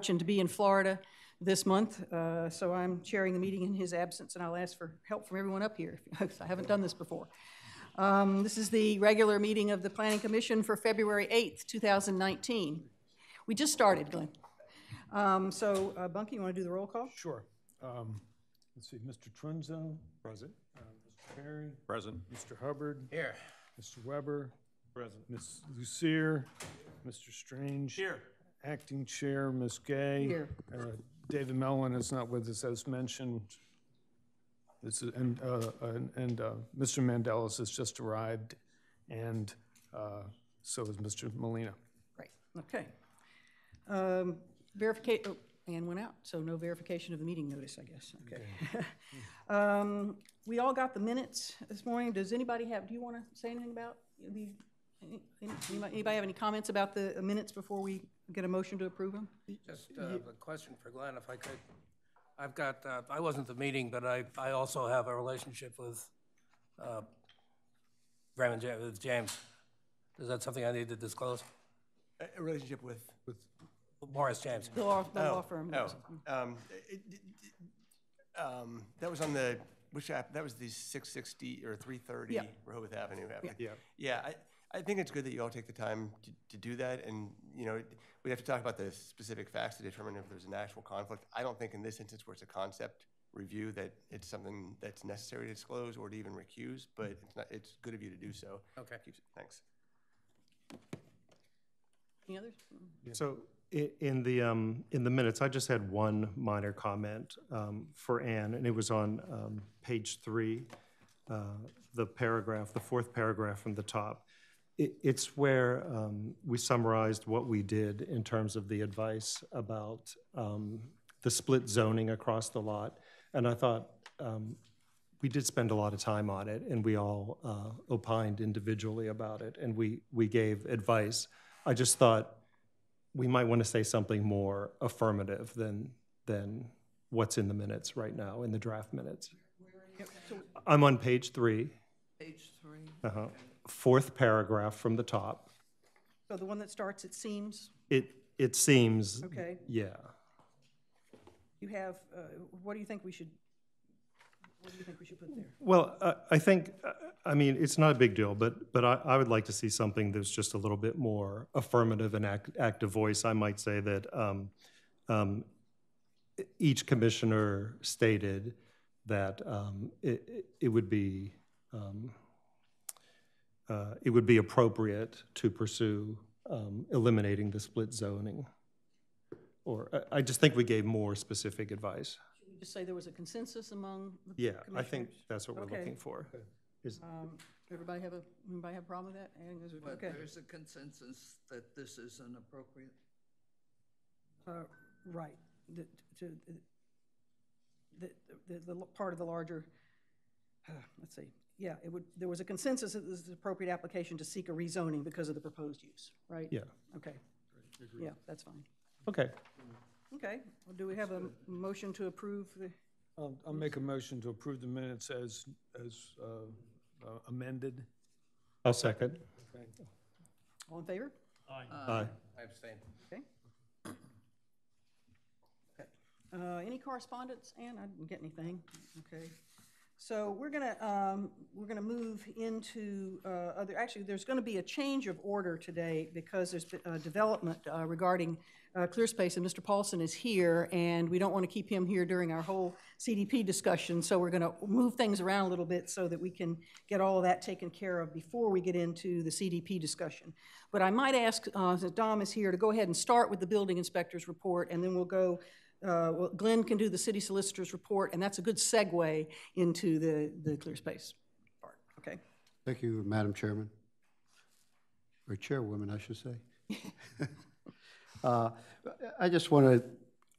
misfortune to be in Florida this month, so I'm chairing the meeting in his absence, and I'll ask for help from everyone up here, because I haven't done this before. This is the regular meeting of the Planning Commission for February 8th, 2019. We just started, Glenn. Bunky, you want to do the roll call? Sure. Let's see, Mr. Trunzo. Present. Mr. Perry. Present. Mr. Hubbard. Here. Mr. Weber. Present. Ms. Lucier. Mr. Strange. Here. Acting Chair, Ms. Gay. Here. David Mellon is not with us, as mentioned. This is, and Mr. Mandelis has just arrived, and so is Mr. Molina. Right. Okay. Verification. Oh, Ann went out, so no verification of the meeting notice, I guess. Okay. We all got the minutes this morning. Does anybody have? Do you want to say anything about the? Anybody have any comments about the minutes before we get a motion to approve them? Just a question for Glenn, if I could. I've got, I wasn't at the meeting, but I also have a relationship with with James. Is that something I need to disclose? A relationship with Morris James. The law firm. That was on the, which app? That was the 660 or 330 Rehoboth Avenue. Yeah, I think it's good that you all take the time to do that, and we have to talk about the specific facts to determine if there's an actual conflict. I don't think in this instance where it's a concept review that it's something that's necessary to disclose or to even recuse, but it's not. It's good of you to do so. Okay. Thanks. Any others? So in the minutes, I just had one minor comment for Ann, and it was on page 3, the paragraph, the 4th paragraph from the top. It's where we summarized what we did in terms of the advice about the split zoning across the lot. And I thought we did spend a lot of time on it, and we all opined individually about it, and we gave advice. I just thought we might want to say something more affirmative than what's in the minutes right now, in the draft minutes. I'm on page 3. Page 3. Uh-huh. 4th paragraph from the top. So the one that starts, it seems? It seems. Okay. Yeah. You have, what do you think we should put there? Well, I think, I mean, it's not a big deal, but I would like to see something that's just a little bit more affirmative and active voice. I might say that each commissioner stated that it would be appropriate to pursue eliminating the split zoning. Or I just think we gave more specific advice. Should we just say there was a consensus among the commissioners? I think that's what we're looking for. Everybody have a problem with that? Okay. There's a consensus that this is inappropriate. Right. The part of the larger. Let's see. Yeah, there was a consensus that this is an appropriate application to seek a rezoning because of the proposed use, right? Yeah. Okay. Yeah, that's fine. Okay. Okay. Well, do we have a motion to approve the? I'll make a motion to approve the minutes as amended. I'll second. Okay. All in favor? Aye. I abstain. Okay. Okay. Any correspondence, Ann? I didn't get anything. Okay. So we're gonna move into other. Actually, there's going to be a change of order today because there's been development regarding ClearSpace, and Mr. Paulson is here, and we don't want to keep him here during our whole CDP discussion. So we're going to move things around a little bit so that we can get all of that taken care of before we get into the CDP discussion. But I might ask, since Dom is here, to go ahead and start with the building inspector's report, and then we'll go. Well, Glenn can do the city solicitor's report, and that's a good segue into the ClearSpace part. Okay. Thank you, Madam Chairman, or Chairwoman, I should say. I just want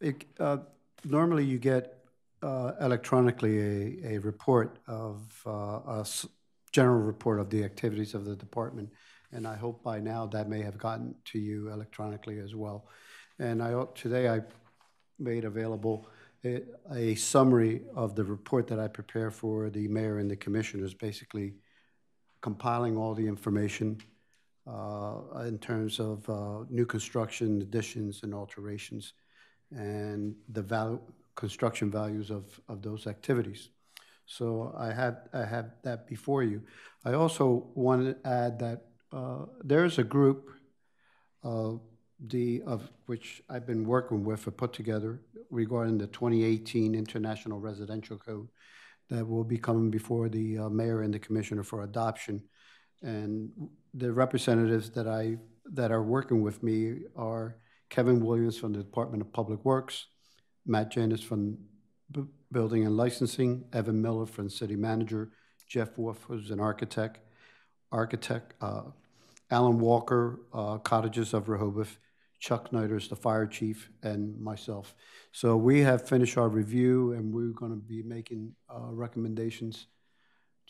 to. Normally, you get electronically a report of a general report of the activities of the department, and I hope by now that may have gotten to you electronically as well. And today I made available a summary of the report that I prepare for the mayor and the commissioners, basically compiling all the information in terms of new construction, additions, and alterations. and the construction values of those activities. So I have that before you. I also want to add that there's a group of which I've been working with or put together regarding the 2018 International Residential Code that will be coming before the mayor and the commissioner for adoption. And the representatives that are working with me are Kevin Williams from the Department of Public Works, Matt Janis from Building and Licensing, Evan Miller from City Manager, Jeff Wolf, who's an architect, Alan Walker, Cottages of Rehoboth, Chuck Snyder's the fire chief, and myself. So we have finished our review, and we're going to be making recommendations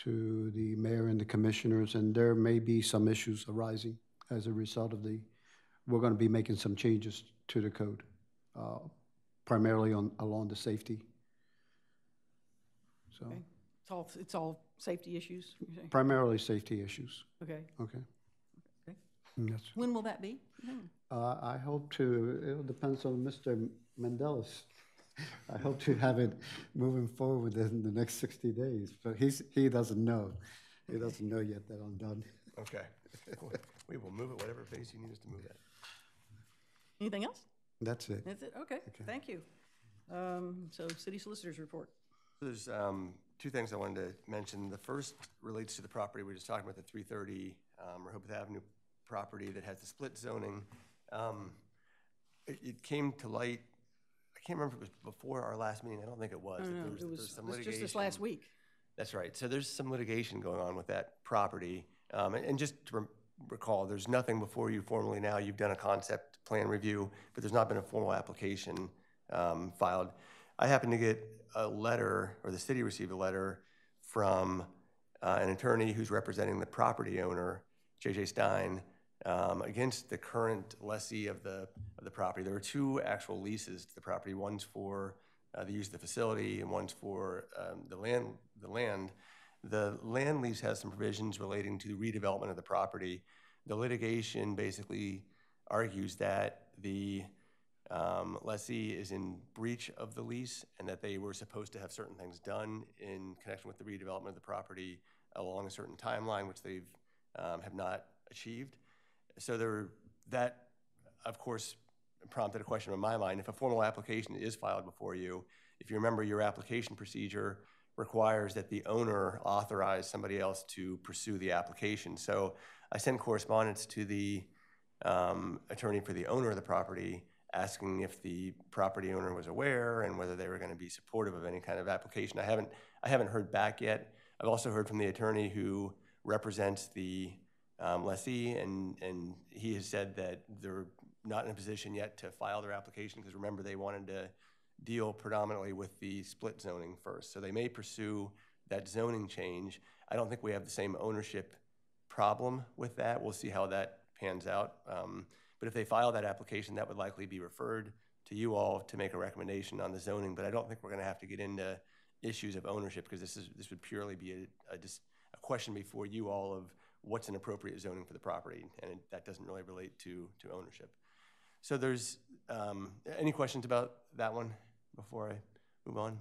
to the mayor and the commissioners, and there may be some issues arising as a result of we're going to be making some changes to the code, primarily along the safety. So okay. It's all safety issues, you're saying? Primarily safety issues. Okay. Okay. Okay. Yes. When will that be? I hope to, it depends on Mr. Mendelis. I hope to have it moving forward in the next 60 days, but he doesn't know. He doesn't know yet that I'm done. Okay. We will move it whatever pace you need us to move at. Anything else? That's it. That's it? Okay. Thank you. So city solicitor's report. There's two things I wanted to mention. The first relates to the property we were just talking about, the 330 Rehoboth Avenue property that has the split zoning. It came to light, I can't remember if it was before our last meeting. I don't think it was. No, there was some litigation. just this last week. That's right. So there's some litigation going on with that property. And just to recall, there's nothing before you formally now. You've done a concept plan review, but there's not been a formal application filed. I happened to get a letter, or the city received a letter from an attorney who's representing the property owner, J.J. Stein, against the current lessee of the property. There are two actual leases to the property. One's for the use of the facility, and one's for the land. The land lease has some provisions relating to the redevelopment of the property. The litigation basically argues that the lessee is in breach of the lease and that they were supposed to have certain things done in connection with the redevelopment of the property along a certain timeline, which they've have not achieved. So that, of course, prompted a question in my mind. If a formal application is filed before you, if you remember, your application procedure requires that the owner authorize somebody else to pursue the application. So I sent correspondence to the attorney for the owner of the property asking if the property owner was aware and whether they were going to be supportive of any kind of application. I haven't heard back yet. I've also heard from the attorney who represents the lessee, and he has said that they're not in a position yet to file their application because, remember, they wanted to deal predominantly with the split zoning first. So they may pursue that zoning change. I don't think we have the same ownership problem with that. We'll see how that pans out. But if they file that application, that would likely be referred to you all to make a recommendation on the zoning. But I don't think we're going to have to get into issues of ownership because this would purely be a question before you all of what's an appropriate zoning for the property, and that doesn't really relate to ownership. So there's any questions about that one before I move on?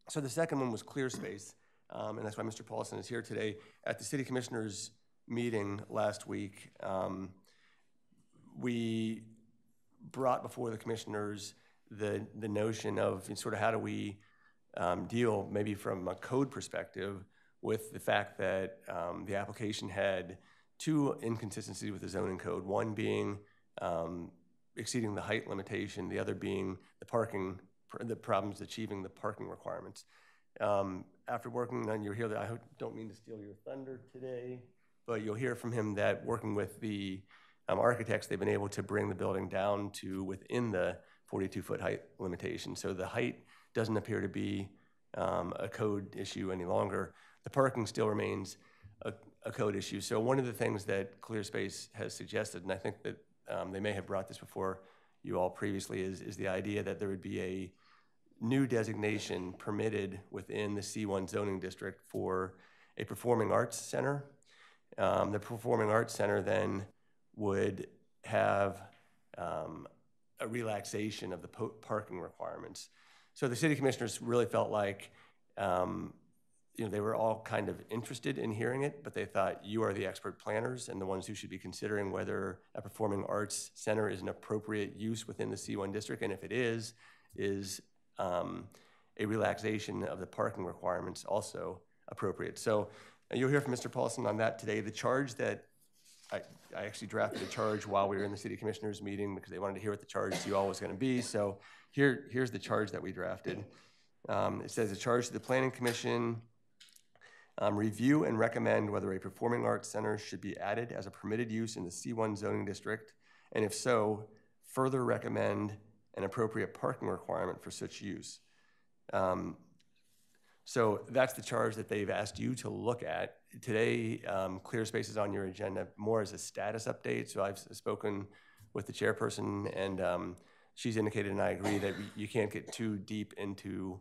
So the second one was clear space, and that's why Mr. Paulson is here today. At the city commissioners meeting last week, we brought before the commissioners the notion of sort of how do we deal, maybe from a code perspective, with the fact that the application had two inconsistencies with the zoning code, one being exceeding the height limitation, the other being the problems achieving the parking requirements. After working on, you'll hear that, I don't mean to steal your thunder today, but you'll hear from him that working with the architects, they've been able to bring the building down to within the 42-foot height limitation. So the height doesn't appear to be a code issue any longer. The parking still remains a code issue. So one of the things that ClearSpace has suggested, and I think that they may have brought this before you all previously, is the idea that there would be a new designation permitted within the C1 zoning district for a performing arts center. The performing arts center then would have a relaxation of the parking requirements. So the city commissioners really felt like, they were all kind of interested in hearing it, but they thought you are the expert planners and the ones who should be considering whether a performing arts center is an appropriate use within the C1 district, and if it is a relaxation of the parking requirements also appropriate. So you'll hear from Mr. Paulson on that today. The charge that I actually drafted a charge while we were in the city commissioners meeting because they wanted to hear what the charge to you all was going to be. So here's the charge that we drafted. It says a charge to the Planning Commission, review and recommend whether a performing arts center should be added as a permitted use in the C1 zoning district, and if so, further recommend an appropriate parking requirement for such use. So that's the charge that they've asked you to look at. Today, Clear Space is on your agenda more as a status update. So I've spoken with the chairperson, and she's indicated, and I agree, that you can't get too deep into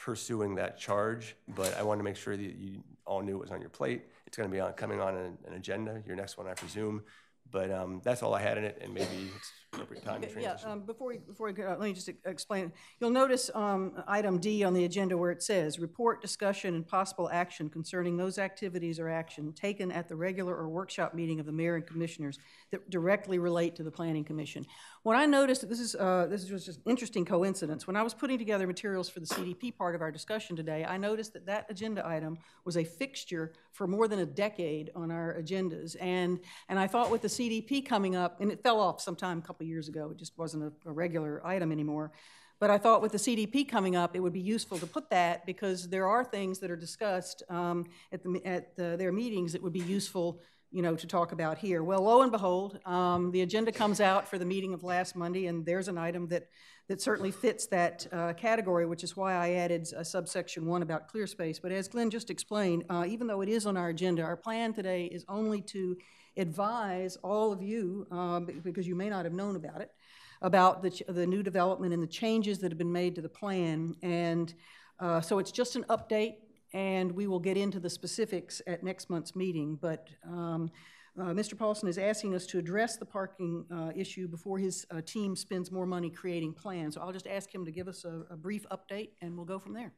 pursuing that charge, but I wanted to make sure that you all knew it was on your plate. It's going to be coming on an agenda, your next one, I presume. But that's all I had in it, and maybe it's appropriate time to transition. Yeah, before we go, let me just explain. You'll notice item D on the agenda where it says, report, discussion, and possible action concerning those activities or action taken at the regular or workshop meeting of the mayor and commissioners that directly relate to the Planning Commission. When I noticed that this was just an interesting coincidence. When I was putting together materials for the CDP part of our discussion today, I noticed that that agenda item was a fixture for more than a decade on our agendas. And I thought with the CDP coming up, and it fell off sometime a couple years ago, it just wasn't a regular item anymore. But I thought with the CDP coming up, it would be useful to put that because there are things that are discussed at their meetings that would be useful, to talk about here. Well, lo and behold, the agenda comes out for the meeting of last Monday, and there's an item that certainly fits that category, which is why I added a subsection 1 about clear space. But as Glenn just explained, even though it is on our agenda, our plan today is only to advise all of you, because you may not have known about it, about the new development and the changes that have been made to the plan. And so it's just an update, and we will get into the specifics at next month's meeting. But Mr. Paulson is asking us to address the parking issue before his team spends more money creating plans. So I'll just ask him to give us a brief update, and we'll go from there.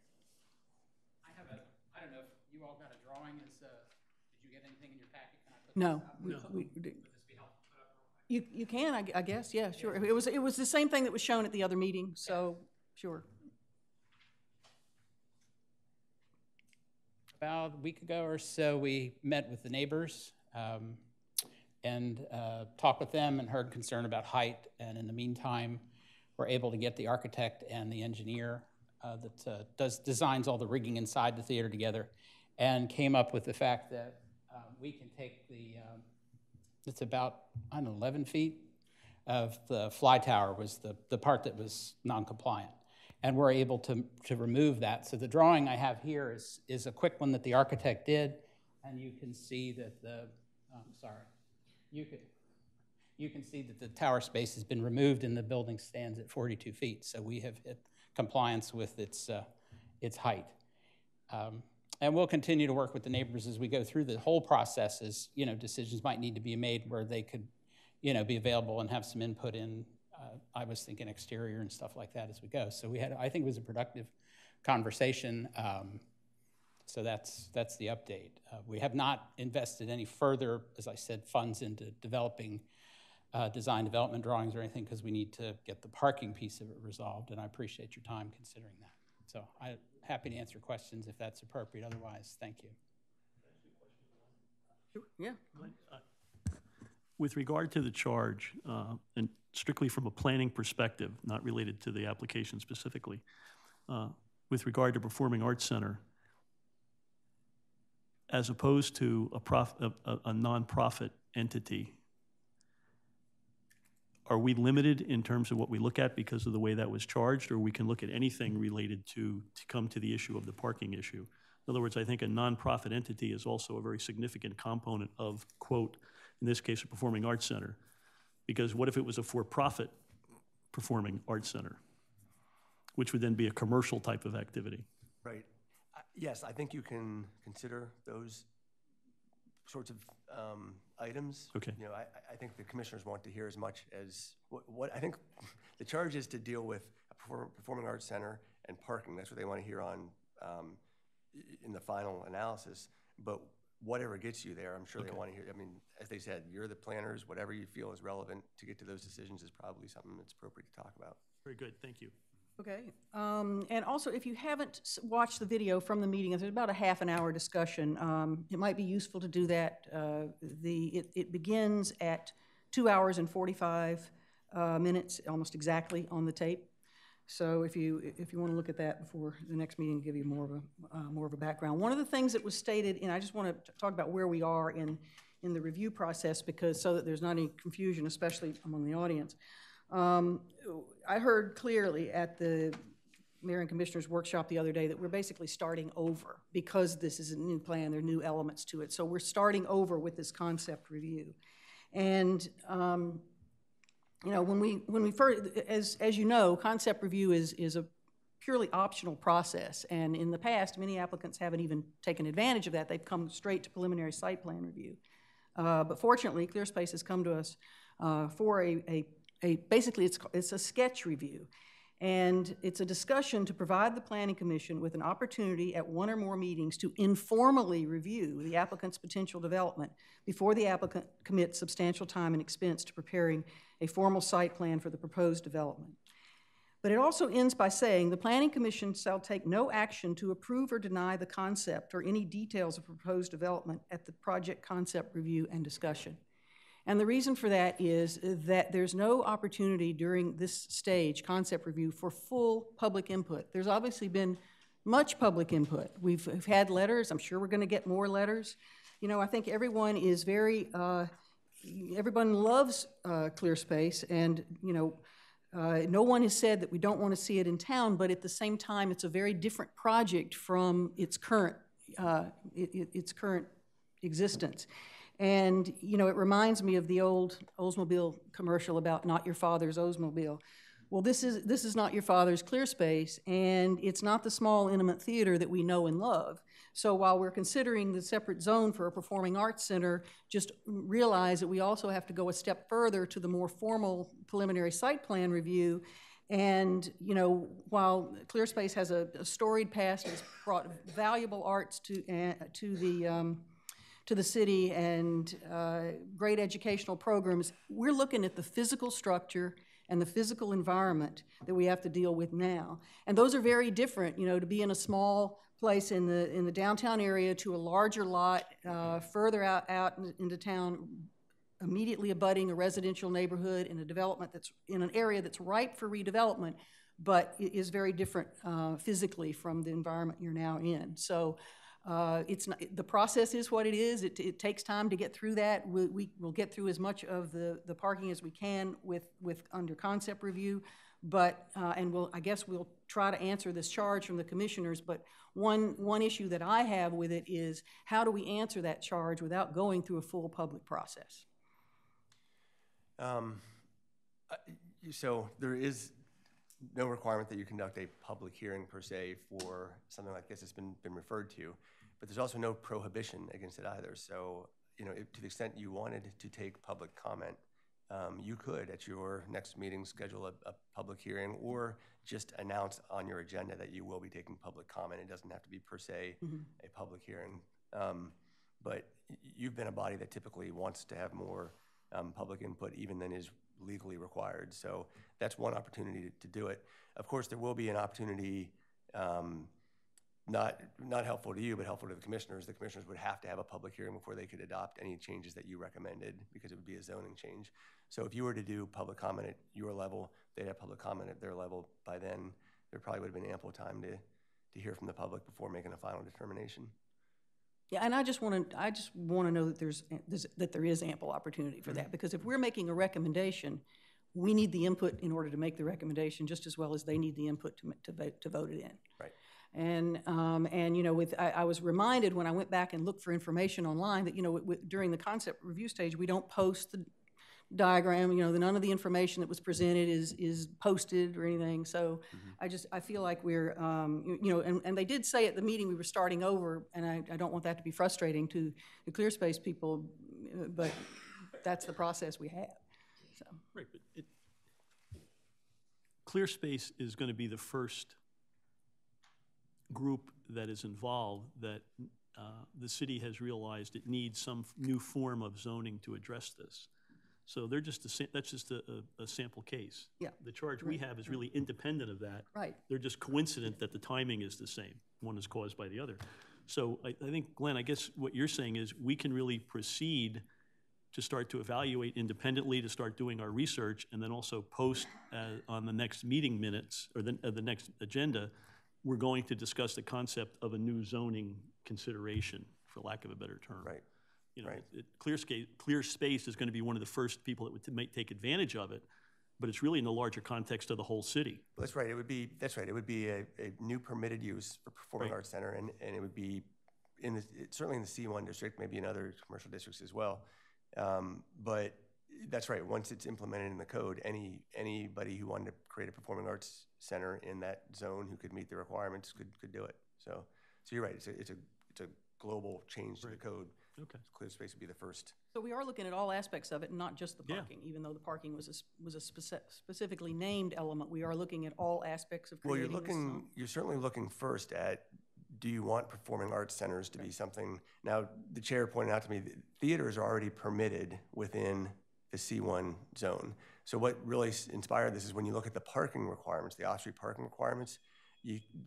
I don't know if you all got a drawing. Did you get anything in your packet? Can I put No. this up? We Would this be helpful? You can, I guess, yeah, sure. It was the same thing that was shown at the other meeting, so sure. About a week ago or so, we met with the neighbors and talked with them and heard concern about height. And in the meantime, we're able to get the architect and the engineer that designs all the rigging inside the theater together, and came up with the fact that we can take it's about, 11 feet of the fly tower was the part that was non-compliant. And we're able to remove that. So the drawing I have here is a quick one that the architect did, and you can see that you can see that the tower space has been removed and the building stands at 42 feet. So we have hit compliance with its height. And we'll continue to work with the neighbors as we go through the whole process. As decisions might need to be made where they could, be available and have some input in. I was thinking exterior and stuff like that as we go. So I think it was a productive conversation. So that's the update. We have not invested any further, as I said, funds into developing design development drawings or anything because we need to get the parking piece of it resolved. And I appreciate your time considering that. So I'm happy to answer questions if that's appropriate. Otherwise, thank you. Sure. Yeah. With regard to the charge, and strictly from a planning perspective, not related to the application specifically, with regard to Performing Arts Center, as opposed to a nonprofit entity, are we limited in terms of what we look at because of the way that was charged, or we can look at anything related to come to the issue of the parking issue? In other words, I think a nonprofit entity is also a very significant component of, quote, in this case, a performing arts center. Because what if it was a for-profit performing arts center, which would then be a commercial type of activity? Right. Yes, I think you can consider those sorts of items. Okay. You know, I think the commissioners want to hear as much as, what I think the charge is to deal with a performing arts center and parking. That's what they want to hear on, in the final analysis. But whatever gets you there, I'm sure they want to hear. I mean, as they said, you're the planners. Whatever you feel is relevant to get to those decisions is probably something that's appropriate to talk about. Very good, thank you. Okay, and also, if you haven't watched the video from the meeting, there's about a half an hour discussion. It might be useful to do that. It begins at 2 hours and 45 minutes, almost exactly on the tape. So if you want to look at that before the next meeting, give you more of a background. One of the things that was stated, and I just want to talk about where we are in the review process, because so that there's not any confusion, especially among the audience. I heard clearly at the Mayor and Commissioners workshop the other day that we're basically starting over because this is a new plan, there are new elements to it. So we're starting over with this concept review. And, you know, when we first, as you know, concept review is a purely optional process. And in the past, many applicants haven't even taken advantage of that. They've come straight to preliminary site plan review. But fortunately, ClearSpace has come to us for basically it's a sketch review, and it's a discussion to provide the Planning Commission with an opportunity at one or more meetings to informally review the applicant's potential development before the applicant commits substantial time and expense to preparing a formal site plan for the proposed development. But it also ends by saying the Planning Commission shall take no action to approve or deny the concept or any details of proposed development at the project concept review and discussion. And the reason for that is that there's no opportunity during this stage, concept review, for full public input. There's obviously been much public input. We've had letters. I'm sure we're going to get more letters. You know, I think everyone is very, everyone loves ClearSpace, and, you know, no one has said that we don't want to see it in town, but at the same time, it's a very different project from its current existence. And, you know, it reminds me of the old Oldsmobile commercial about not your father's Oldsmobile. Well, this is not your father's ClearSpace, and it's not the small, intimate theater that we know and love. So while we're considering the separate zone for a performing arts center, just realize that we also have to go a step further to the more formal preliminary site plan review. And, you know, while ClearSpace has a storied past, it's brought valuable arts to the city and great educational programs, we're looking at the physical structure and the physical environment that we have to deal with now. And those are very different, you know, to be in a small place in the downtown area to a larger lot further out into town, immediately abutting a residential neighborhood in a development that's in an area that's ripe for redevelopment, but it is very different physically from the environment you're now in. So it's not, the process is what it is. It takes time to get through that. We'll get through as much of the parking as we can with under concept review, but and I guess we'll try to answer this charge from the commissioners. But one issue that I have with it is how do we answer that charge without going through a full public process? So there is no requirement that you conduct a public hearing per se for something like this that's been referred to, but there's also no prohibition against it either. So, you know, to the extent you wanted to take public comment, you could at your next meeting schedule a public hearing or just announce on your agenda that you will be taking public comment. It doesn't have to be per se a public hearing. But you've been a body that typically wants to have more public input even than is legally required. So that's one opportunity to do it. Of course, there will be an opportunity, not helpful to you, but helpful to the commissioners. The commissioners would have to have a public hearing before they could adopt any changes that you recommended, because it would be a zoning change. So if you were to do public comment at your level, they'd have public comment at their level. By then, there probably would have been ample time to hear from the public before making a final determination. Yeah, and I just want to know that there is ample opportunity for that, because if we're making a recommendation, we need the input in order to make the recommendation just as well as they need the input to vote it in. Right. And you know, I was reminded when I went back and looked for information online that, you know, during the concept review stage, we don't post the diagram, none of the information that was presented is posted or anything. So I feel like we're, and they did say at the meeting we were starting over, and I don't want that to be frustrating to the ClearSpace people, but that's the process we have, so. Right, but ClearSpace is going to be the first group that is involved that the city has realized it needs some new form of zoning to address this. So they're just that's just a sample case. Yeah. The charge we have is really independent of that. Right. They're just coincident that the timing is the same. One is caused by the other. So I think, Glenn, I guess what you're saying is we can really proceed to start to evaluate independently, to start doing our research, and then also post on the next meeting minutes or the next agenda, we're going to discuss the concept of a new zoning consideration, for lack of a better term. Right. Right. ClearSpace is going to be one of the first people that would take advantage of it, but it's really in the larger context of the whole city. Well, that's right. It would be a new permitted use for Performing Arts Center, and it would be certainly in the C1 district, maybe in other commercial districts as well. But that's right. Once it's implemented in the code, anybody who wanted to create a Performing Arts Center in that zone who could meet the requirements could do it. So you're right. It's a global change to the code. Okay. ClearSpace would be the first. So we are looking at all aspects of it, not just the parking, even though the parking was a specifically named element. We are looking at all aspects of creating this zone. You're certainly looking first at, do you want Performing Arts Centers to be something? Now, the chair pointed out to me that theaters are already permitted within the C1 zone. So what really inspired this is when you look at the parking requirements, the off-street parking requirements,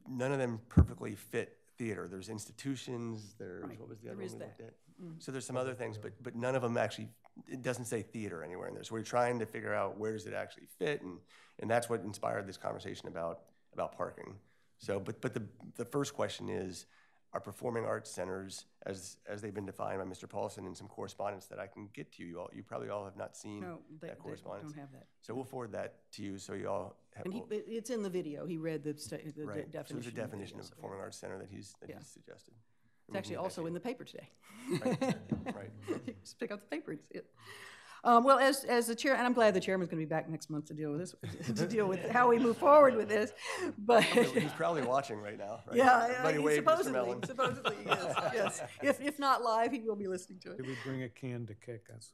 none of them perfectly fit theater. There's institutions, what was the other one we looked at? So there's some other things, but none of them actually, it doesn't say theater anywhere in there. So we're trying to figure out where does it actually fit, and that's what inspired this conversation about parking. So, but the first question is, are Performing Arts Centers, as they've been defined by Mr. Paulson in some correspondence that I can get to you all, you probably all have not seen that correspondence. They don't have that. So we'll forward that to you so you all have. And it's in the video. He read the definition. So there's a definition of Performing Arts Center that he's suggested. It's actually also in the paper today. Right. Just pick up the paper and see it. Well, as the chair, and I'm glad the chairman's going to be back next month to deal with this, to deal with how we move forward with this. But he's probably watching right now. Right? Yeah, supposedly he is. Yes. If not live, he will be listening to it. Did we bring a can to kick us?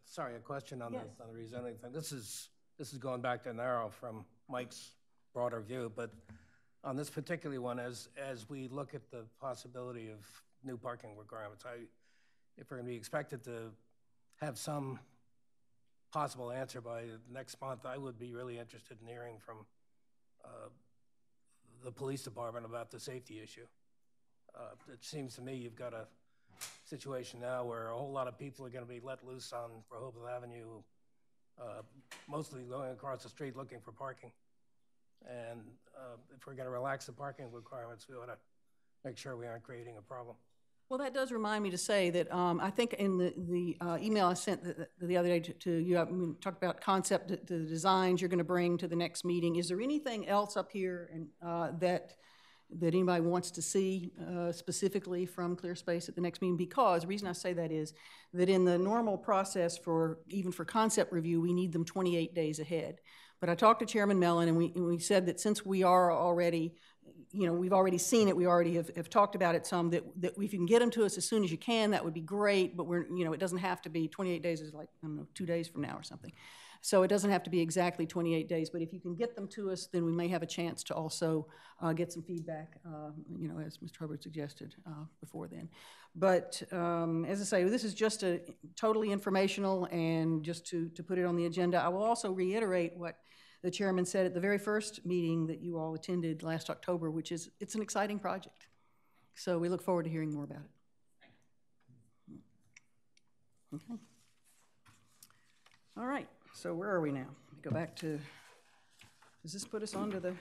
Sorry, a question on the rezoning thing. This is going back to narrow from Mike's broader view, but on this particular one, as we look at the possibility of new parking requirements, if we're going to be expected to have some possible answer by next month, I would be really interested in hearing from the police department about the safety issue. It seems to me you've got a situation now where a whole lot of people are going to be let loose on Rehoboth Avenue, mostly going across the street looking for parking. And if we're going to relax the parking requirements, we ought to make sure we aren't creating a problem. Well, that does remind me to say that I think in the email I sent the other day to you, I talked about concept, the designs you're going to bring to the next meeting. Is there anything else up here that anybody wants to see specifically from ClearSpace at the next meeting? Because the reason I say that is that in the normal process even for concept review, we need them 28 days ahead. But I talked to Chairman Mellon, and we said that since we are already, we've already seen it, we already have talked about it some, that if you can get them to us as soon as you can, that would be great, but it doesn't have to be 28 days, is like, I don't know, 2 days from now or something. So it doesn't have to be exactly 28 days, but if you can get them to us, then we may have a chance to also get some feedback, as Mr. Hubbard suggested before then. But as I say, this is just a totally informational, and just to put it on the agenda. I will also reiterate what the chairman said at the very first meeting that you all attended last October, which is it's an exciting project. So we look forward to hearing more about it. Okay. All right. So where are we now? Go back to, does this put us on to the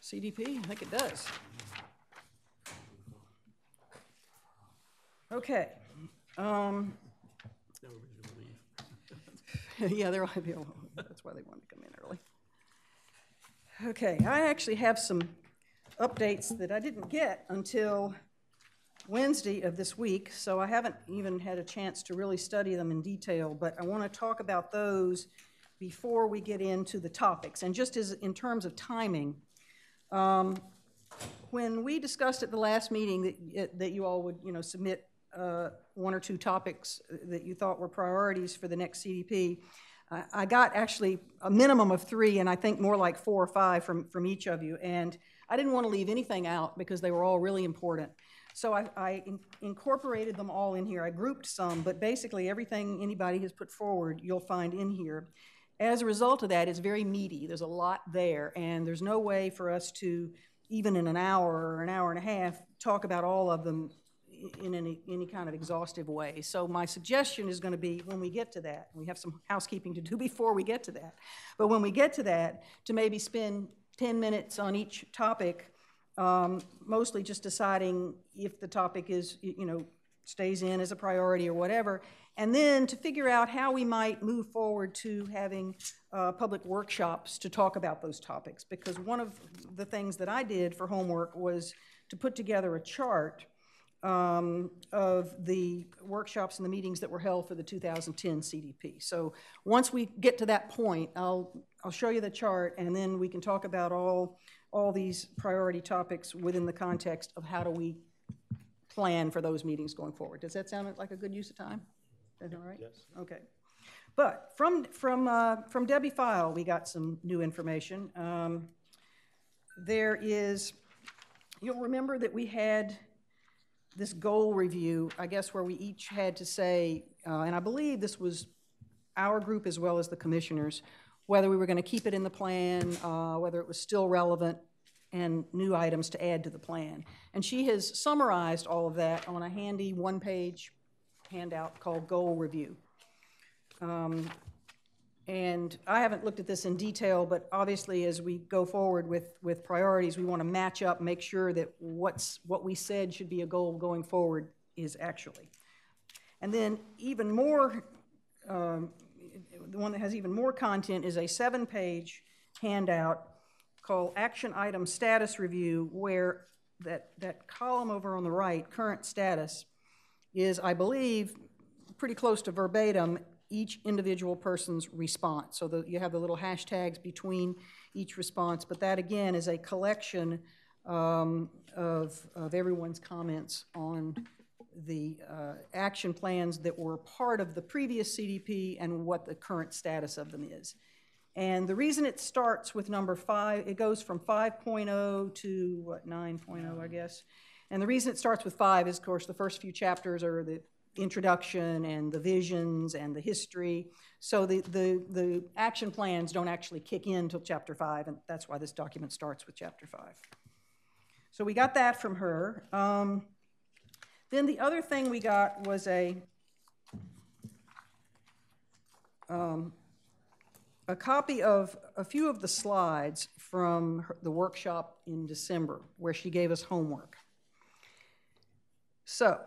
CDP? I think it does. Okay. Yeah, that's why they wanted to come in early. Okay, I actually have some updates that I didn't get until Wednesday of this week, so I haven't even had a chance to really study them in detail, but I want to talk about those before we get into the topics. And just as in terms of timing, when we discussed at the last meeting that you all would, submit one or two topics that you thought were priorities for the next CDP, I got actually a minimum of 3, and I think more like 4 or 5 from each of you. And I didn't want to leave anything out because they were all really important. So I incorporated them all in here. I grouped some, but basically everything anybody has put forward, you'll find in here. As a result of that, it's very meaty. There's a lot there, and there's no way for us to, even in an hour or an hour and a half, talk about all of them in any kind of exhaustive way. So my suggestion is going to be, when we get to that, we have some housekeeping to do before we get to that, but when we get to that, to maybe spend 10 minutes on each topic, mostly just deciding if the topic is, stays in as a priority or whatever, and then to figure out how we might move forward to having public workshops to talk about those topics. Because one of the things that I did for homework was to put together a chart of the workshops and the meetings that were held for the 2010 CDP. So once we get to that point, I'll show you the chart, and then we can talk about all these priority topics within the context of how do we plan for those meetings going forward. Does that sound like a good use of time? Is that all right? Yes. Okay. But from Debbie File, we got some new information. There is, you'll remember that we had this goal review, I guess, where we each had to say, and I believe this was our group as well as the commissioners, whether we were going to keep it in the plan, whether it was still relevant, and new items to add to the plan. And she has summarized all of that on a handy one-page handout called Goal Review. And I haven't looked at this in detail, but obviously as we go forward with priorities, we want to match up, make sure that what we said should be a goal going forward is actually. And then even more, the one that has even more content is a 7-page handout called Action Item Status Review, where that column over on the right, current status, is, I believe, pretty close to verbatim each individual person's response. So you have the little hashtags between each response, but that again is a collection of everyone's comments on the action plans that were part of the previous CDP and what the current status of them is. And the reason it starts with number 5, it goes from 5.0 to 9.0, I guess. And the reason it starts with 5 is, of course, the first few chapters are the introduction and the visions and the history. So the action plans don't actually kick in until chapter 5, and that's why this document starts with chapter 5. So we got that from her. Then the other thing we got was a copy of a few of the slides from the workshop in December, where she gave us homework. So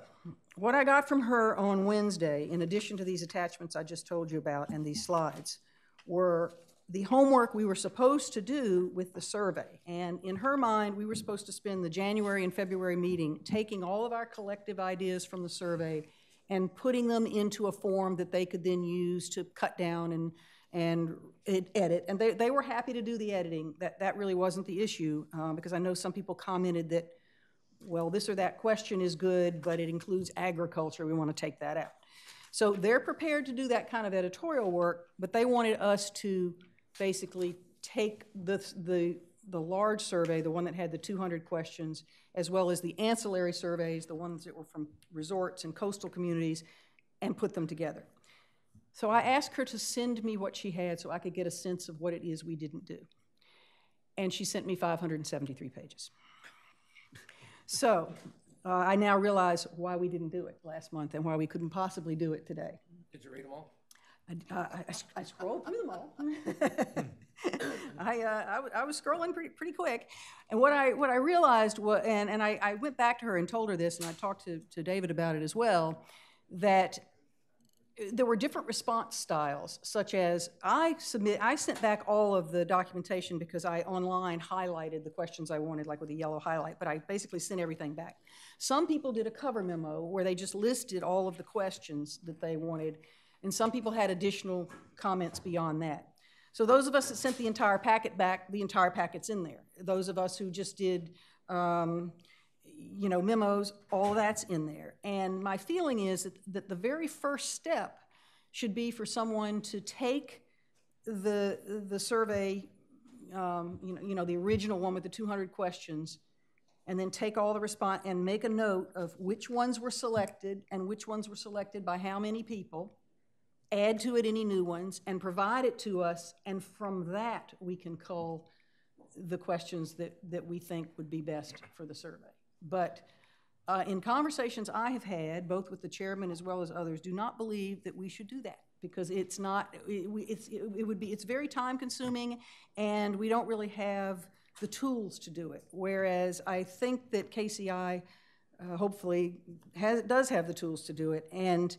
what I got from her on Wednesday, in addition to these attachments I just told you about and these slides, were the homework we were supposed to do with the survey. And in her mind, we were supposed to spend the January and February meeting taking all of our collective ideas from the survey and putting them into a form that they could then use to cut down and edit. And they were happy to do the editing. That really wasn't the issue, because I know some people commented that, well, this or that question is good, but it includes agriculture. We want to take that out. So they're prepared to do that kind of editorial work, but they wanted us to basically take the large survey, the one that had the 200 questions, as well as the ancillary surveys, the ones that were from resorts and coastal communities, and put them together. So I asked her to send me what she had so I could get a sense of what it is we didn't do. And she sent me 573 pages. So I now realize why we didn't do it last month and why we couldn't possibly do it today. Did you read them all? I scrolled through them all. I was scrolling pretty quick. And what I realized was, and I went back to her and told her this, and I talked to David about it as well, that there were different response styles, such as I sent back all of the documentation because I online highlighted the questions I wanted, like with a yellow highlight, but I basically sent everything back. Some people did a cover memo where they just listed all of the questions that they wanted, and some people had additional comments beyond that. So those of us that sent the entire packet back, the entire packet's in there. Those of us who just did, memos, all that's in there. And my feeling is that the very first step should be for someone to take the survey, the original one with the 200 questions, and then take all the response and make a note of which ones were selected and which ones were selected by how many people, add to it any new ones, and provide it to us, and from that we can cull the questions that we think would be best for the survey. But in conversations I have had, both with the chairman as well as others, do not believe that we should do that, because it's not, it's very time consuming, and we don't really have the tools to do it. Whereas I think that KCI hopefully does have the tools to do it, and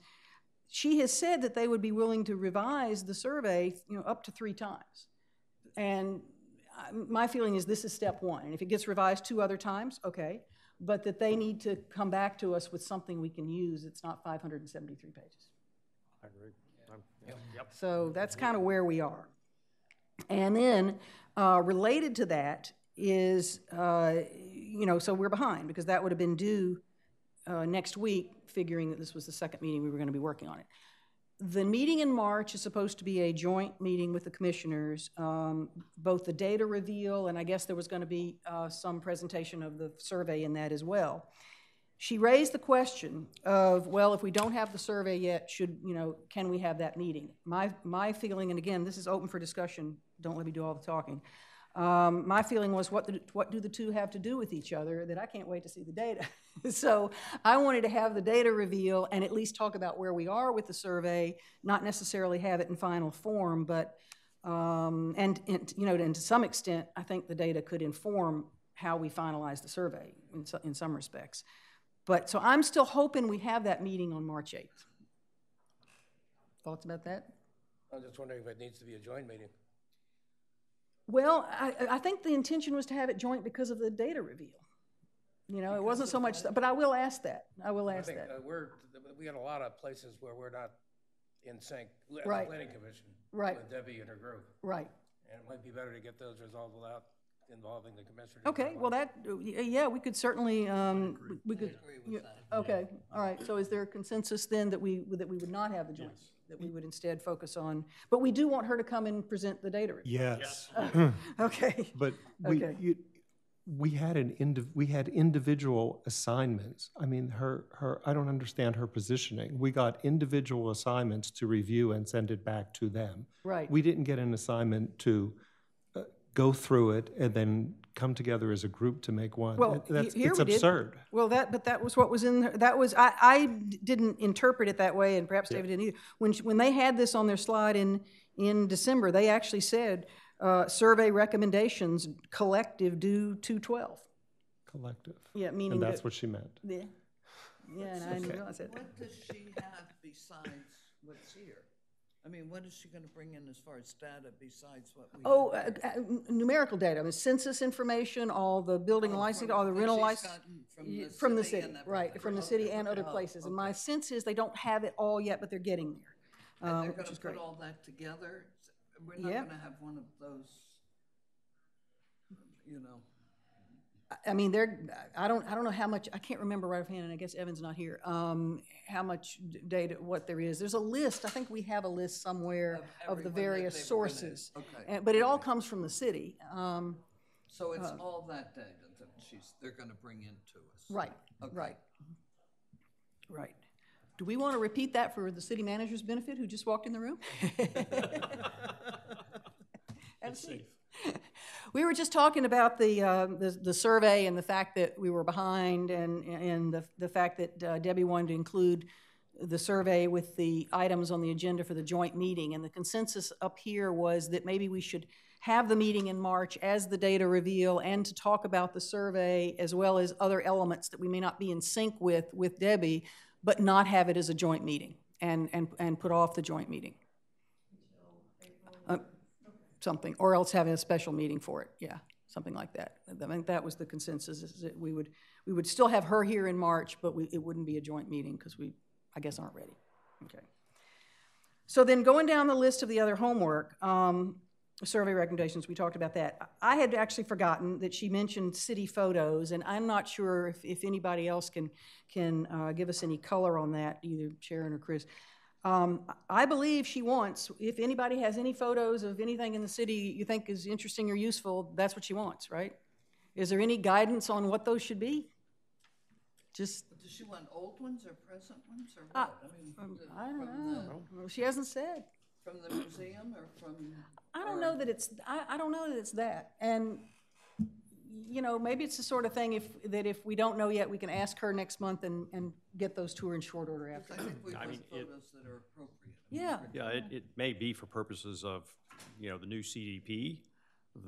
she has said that they would be willing to revise the survey, up to 3 times. And my feeling is this is step one. And if it gets revised 2 other times, okay, but that they need to come back to us with something we can use. It's not 573 pages. I agree. Yep. So that's kind of where we are. And then related to that is, so we're behind, because that would have been due next week, figuring that this was the second meeting we were going to be working on it. The meeting in March is supposed to be a joint meeting with the commissioners, both the data reveal, and I guess there was going to be some presentation of the survey in that as well. She raised the question of, well, if we don't have the survey yet, can we have that meeting? My feeling, and again, this is open for discussion, don't let me do all the talking. My feeling was, what do the two have to do with each other, that I can't wait to see the data. So I wanted to have the data reveal and at least talk about where we are with the survey, not necessarily have it in final form, but, and to some extent, I think the data could inform how we finalize the survey in some respects. But, so I'm still hoping we have that meeting on March 8th. Thoughts about that? I'm just wondering if it needs to be a joint meeting. Well, I think the intention was to have it joint because of the data reveal. It wasn't so much, but I will ask that. I will ask that. We got a lot of places where we're not in sync. Right. The Planning Commission. Right. With Debbie and her group. Right. And it might be better to get those resolved without involving the commissioners. Okay, well yeah, we could certainly, we could. Okay, all right, so is there a consensus then that we would not have the joint? Yes. That we would instead focus on, but we do want her to come and present the data. Yes. Okay. But we had individual assignments. I mean, I don't understand her positioning. We got individual assignments to review and send it back to them. Right. We didn't get an assignment to go through it and then come together as a group to make one. Well, it's absurd. Well, but that was what was in there. That was, I didn't interpret it that way, and perhaps David didn't either. When they had this on their slide in December, they actually said, survey recommendations collective due 2/12. Collective. Yeah, meaning and that's what she meant. Yeah, and I didn't realize that. What does she have besides what's here? I mean, what is she going to bring in as far as data besides what we numerical data. I mean, census information, all the building licensing, all the rental license. From the city, right, from the city and other places. And my sense is they don't have it all yet, but they're getting there, and they're which is going great. to put all that together? We're not going to have one of those, I mean, I don't know how much, I can't remember right offhand, and I guess Evan's not here, how much data, what there is. There's a list, I think we have a list somewhere of the various sources. Okay. But it all comes from the city. So it's all that data that they're going to bring into us. Right, Okay. right. Right. Do we want to repeat that for the city manager's benefit who just walked in the room? Have a seat. We were just talking about the survey and the fact that we were behind, and the fact that Debbie wanted to include the survey with the items on the agenda for the joint meeting. And the consensus up here was that maybe we should have the meeting in March as the data reveal, and to talk about the survey as well as other elements that we may not be in sync with Debbie, but not have it as a joint meeting and put off the joint meeting. Something, or else having a special meeting for it, yeah. something like that. I think that was the consensus, is that we would still have her here in March, but it wouldn't be a joint meeting because we, I guess, aren't ready. Okay. So then going down the list of the other homework, survey recommendations, we talked about that. I had actually forgotten that she mentioned city photos, and I'm not sure if anybody else can give us any color on that, either Sharon or Chris. I believe she wants, if anybody has any photos of anything in the city you think is interesting or useful, that's what she wants, right? Is there any guidance on what those should be? Just. Does she want old ones or present ones or what? I don't know. She hasn't said. From the museum or from? I don't know that it's. I don't know that it's that. And you know, maybe it's the sort of thing if we don't know yet, we can ask her next month and get those to her in short order after. I think we want photos that are appropriate. Yeah. Yeah, it may be for purposes of, you know, the new CDP,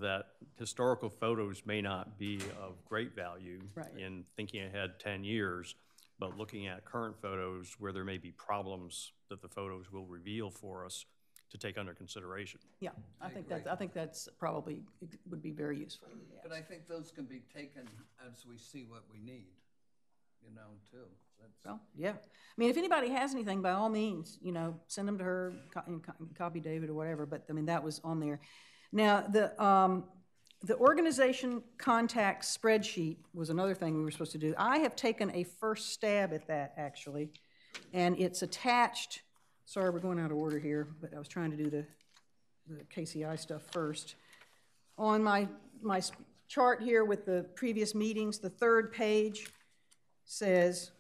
that historical photos may not be of great value in thinking ahead 10 years, but looking at current photos where there may be problems that the photos will reveal for us to take under consideration. Yeah, I think that's probably would be very useful. Yes. But I think those can be taken as we see what we need, you know, too. Well, yeah. I mean, if anybody has anything, by all means, you know, send them to her, copy David or whatever. But I mean, that was on there. Now, the organization contact spreadsheet was another thing we were supposed to do. I have taken a first stab at that, actually, and it's attached. Sorry, we're going out of order here, but I was trying to do the KCI stuff first. On my chart here with the previous meetings, the third page says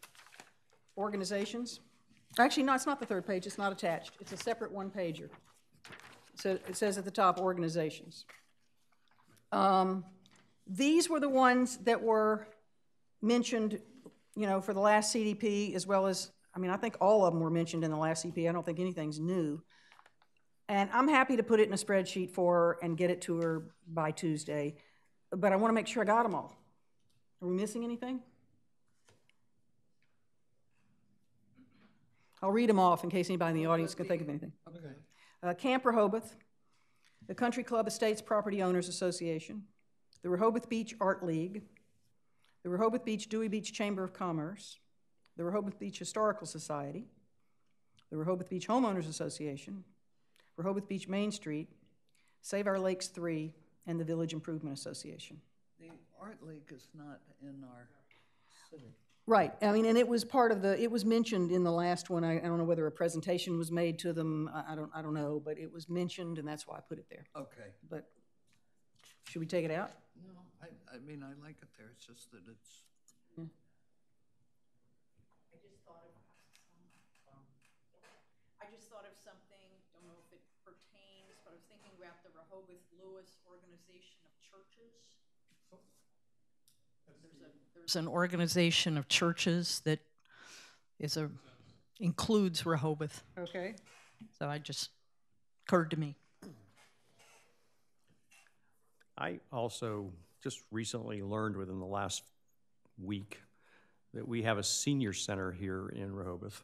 organizations. Actually, no, it's not the third page. It's not attached. It's a separate one-pager. So it says at the top, organizations. These were the ones that were mentioned, you know, for the last CDP, as well as, I mean, I think all of them were mentioned in the last CDP. I don't think anything's new. And I'm happy to put it in a spreadsheet for her and get it to her by Tuesday, but I want to make sure I got them all. Are we missing anything? I'll read them off in case anybody in the audience can think of anything. Okay. Camp Rehoboth, the Country Club Estates Property Owners Association, the Rehoboth Beach Art League, the Rehoboth Beach Dewey Beach Chamber of Commerce, the Rehoboth Beach Historical Society, the Rehoboth Beach Homeowners Association, Rehoboth Beach Main Street, Save Our Lakes 3, and the Village Improvement Association. The Art League is not in our city. Right. I mean, and it was part of it was mentioned in the last one. I don't know whether a presentation was made to them. I don't know, but it was mentioned, and that's why I put it there. Okay. But should we take it out? No, I mean, I like it there. It's just that it's. Yeah. I just thought of something, don't know if it pertains, but I was thinking about the Rehoboth Lewis Organization of Churches. There's an organization of churches that includes Rehoboth. Okay. So I just occurred to me. I also just recently learned within the last week that we have a senior center here in Rehoboth.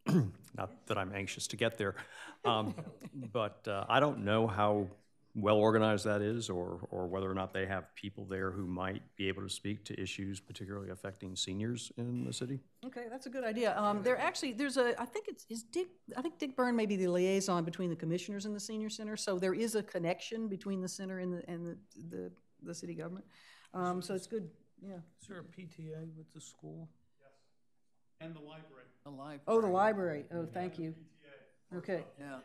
Not that I'm anxious to get there, but I don't know how well organized that is, or whether or not they have people there who might be able to speak to issues particularly affecting seniors in the city. Okay, that's a good idea. I think Dick Byrne may be the liaison between the commissioners and the senior center, so there is a connection between the center and the city government. So it's good. Yeah. Is there a PTA with the school? Yes. And the library. The library. Oh, the library. Oh, thank you. Okay. Yeah.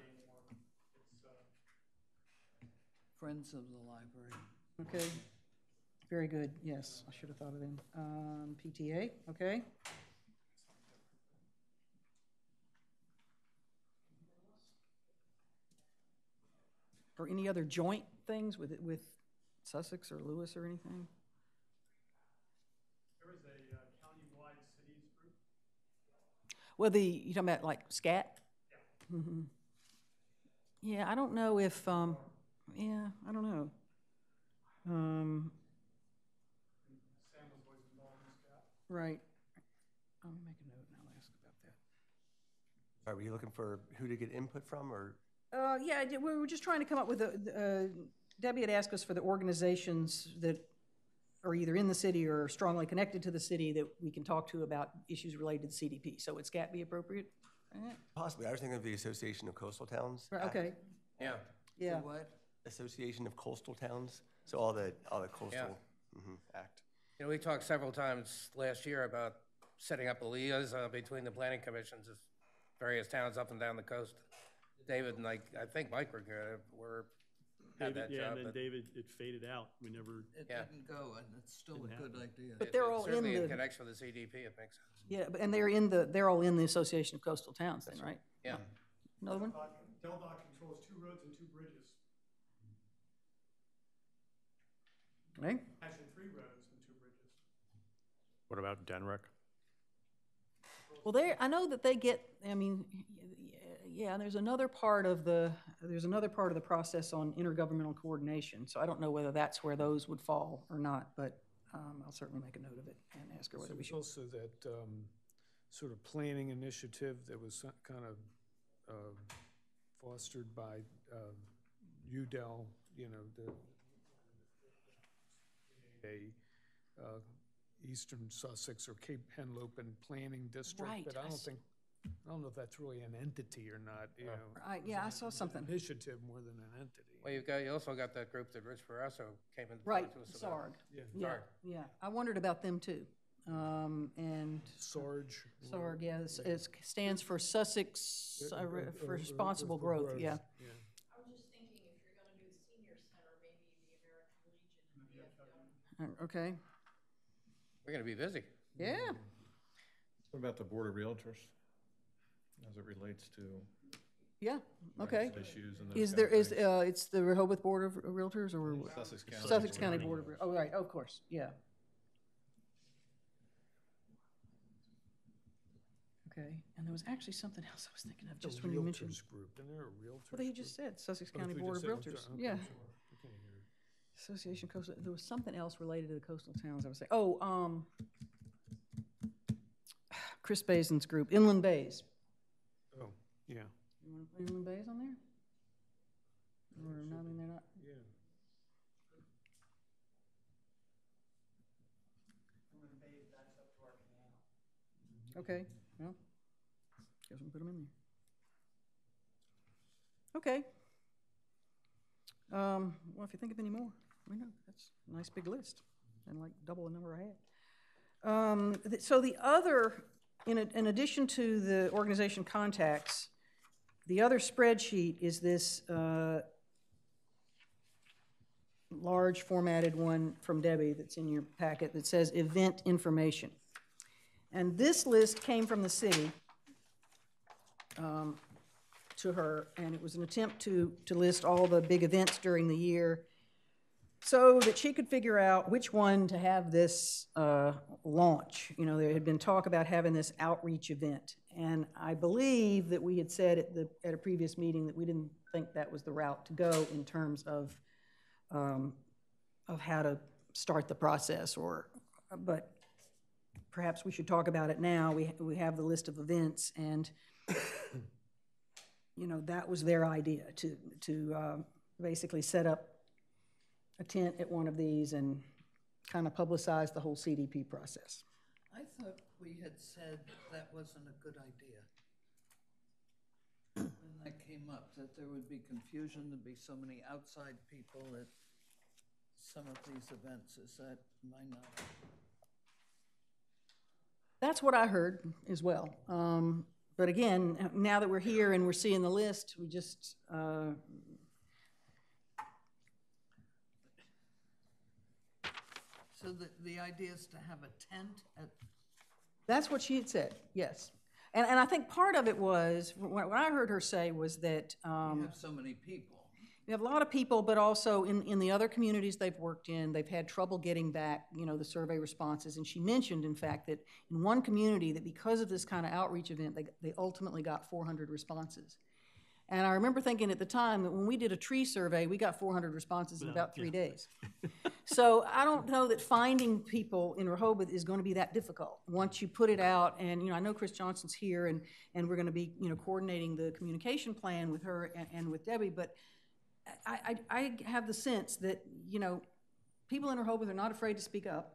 Friends of the library. Okay. Very good. Yes, I should have thought of them. PTA. Okay. Or any other joint things with Sussex or Lewis or anything? There is a county-wide cities group. Well, you talking about like SCAT? Yeah. Mm-hmm. Yeah, I don't know if, yeah, I don't know. Sam was always involved in SCAT. Right. I'll make a note and I'll ask about that. Are we looking for who to get input from, or? Yeah, we were just trying to come up with Debbie had asked us for the organizations that are either in the city or strongly connected to the city that we can talk to about issues related to CDP. So would SCAT be appropriate? Possibly. I was thinking of the Association of Coastal Towns. Right, okay, Yeah. yeah. What? Association of Coastal Towns. So all the coastal act. You know, we talked several times last year about setting up a liaison between the planning commissions of various towns up and down the coast. David and I think Mike had that Yeah, job. and then but David, it faded out. We never, It Yeah. didn't go, and it's still a good idea. But they're all in certainly in the, connection with the CDP, it makes sense. yeah, and they're all in the Association of Coastal Towns then, right? Yeah. Another one? DelDOT controls 2 roads and 2 bridges. Okay. Actually, 3 roads and 2 bridges. What about Denrick? Well, I know that they get, I mean, yeah, there's another part of the process on intergovernmental coordination. So I don't know whether that's where those would fall or not, but I'll certainly make a note of it and ask her whether we There's should. also that sort of planning initiative that was kind of fostered by UDEL, you know, Eastern Sussex or Cape Henlopen Planning District. Right, But I don't know if that's really an entity or not, you know. Yeah, I saw something. Initiative more than an entity. Well, you also got that group that Rich Barrasso came in. Right, to us about. SARG. Yeah. Yeah, SARG. yeah. I wondered about them too. And SARG. SARG, yeah, it stands for Sussex for Responsible Growth, yeah. I was just thinking if you're gonna do the senior center, maybe the American Legion and the Okay, We're gonna be busy. yeah. What about the Board of Realtors as it relates to Yeah, okay. issues and those Is kind there, of is, things? it's the Rehoboth Board of Realtors or? Sussex County. Sussex County Board of, oh, right, of course, yeah. Okay, and there was actually something else I was thinking of just when you mentioned. Realtors group, isn't there a Realtors? Well, you just said Sussex Oh, County we Board of just said- Realtors, okay, yeah. sorry. I can't hear. Association Coastal, there was something else related to the coastal towns I was saying. Oh, Chris Basin's group, Inland Bays. Oh, yeah, You want to put Inland Bays on there? Or not, I mean, they're not, yeah. okay, well, guess we can put them in there. Okay. Well, if you think of any more, let me know. That's a nice big list, and like double the number I had. So the other, in addition to the organization contacts, the other spreadsheet is this large formatted one from Debbie that's in your packet that says event information. And this list came from the city to her, and it was an attempt to list all the big events during the year so that she could figure out which one to have this launch. You know, there had been talk about having this outreach event, and I believe that we had said at a previous meeting that we didn't think that was the route to go in terms of how to start the process, but perhaps we should talk about it now. We have the list of events, and you know, that was their idea to basically set up a tent at one of these and kind of publicize the whole CDP process. I thought we had said that wasn't a good idea. When that came up, that there would be confusion, there'd be so many outside people at some of these events. Is that my knowledge? That's what I heard as well. But again, now that we're here and we're seeing the list, we just, So the idea is to have a tent at, that's what she had said, yes. And I think part of it was, what I heard her say was that you have so many people. we have a lot of people, but also in the other communities they've worked in, they've had trouble getting back, you know, the survey responses. And she mentioned, in fact, that in one community that because of this kind of outreach event, they ultimately got 400 responses. And I remember thinking at the time that when we did a tree survey, we got 400 responses in about 3 days. So I don't know that finding people in Rehoboth is going to be that difficult. Once you put it out, and you know, I know Chris Johnson's here, and we're going to be, you know, coordinating the communication plan with her and with Debbie, but I have the sense that, you know, people in Rehoboth are not afraid to speak up.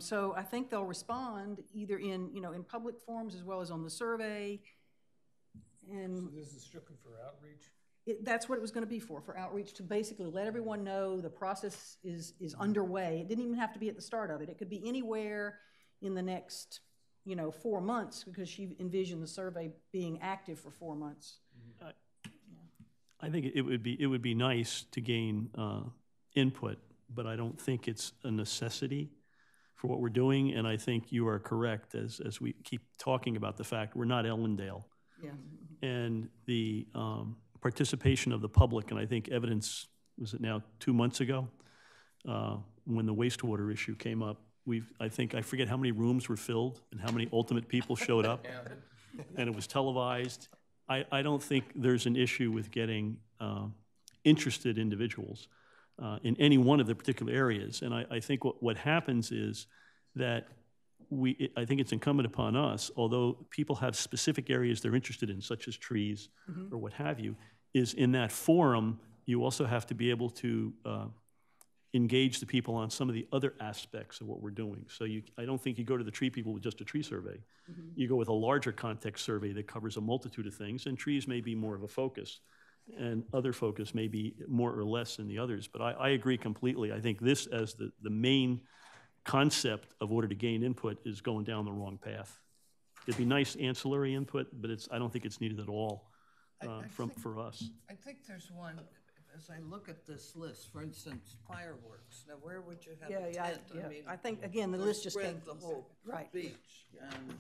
So I think they'll respond either in, you know, in public forums as well as on the survey. And So this is strictly for outreach? that's what it was going to be for outreach, to basically let everyone know the process is underway. It didn't even have to be at the start of it. It could be anywhere in the next, you know, 4 months, because she envisioned the survey being active for 4 months. I think it would be nice to gain input, but I don't think it's a necessity for what we're doing. And I think you are correct as we keep talking about the fact we're not Ellendale. Yeah. And the participation of the public, and I think evidence, was it now 2 months ago, when the wastewater issue came up, I forget how many rooms were filled and how many ultimate people showed up, and it was televised. I don't think there's an issue with getting interested individuals in any one of the particular areas. And I think what happens is that I think it's incumbent upon us, although people have specific areas they're interested in, such as trees or what have you, is in that forum, you also have to be able to engage the people on some of the other aspects of what we're doing. So I don't think you go to the tree people with just a tree survey. You go with a larger context survey that covers a multitude of things, and trees may be more of a focus, and other focus may be more or less than the others. But I agree completely. I think this, as the main concept of order to gain input, is going down the wrong path. It'd be nice ancillary input, but I don't think it's needed at all for us. I think there's one, as I look at this list, for instance, fireworks. Now, where would you have a tent? I mean, I think, again, the list just came the from whole right. beach and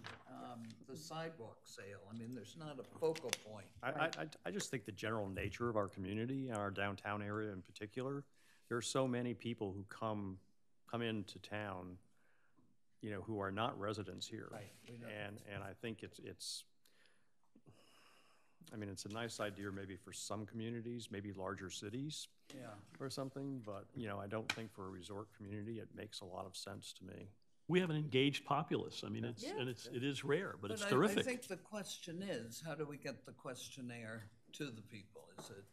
the sidewalk sale. I mean, there's not a focal point. I just think the general nature of our community and our downtown area in particular, there are so many people who come into town, you know, who are not residents here. Right. And I think it's a nice idea maybe for some communities, maybe larger cities or something, but, you know, I don't think for a resort community it makes a lot of sense to me. We have an engaged populace. I mean, it is rare, but it's terrific. I think the question is, how do we get the questionnaire to the people? Is it?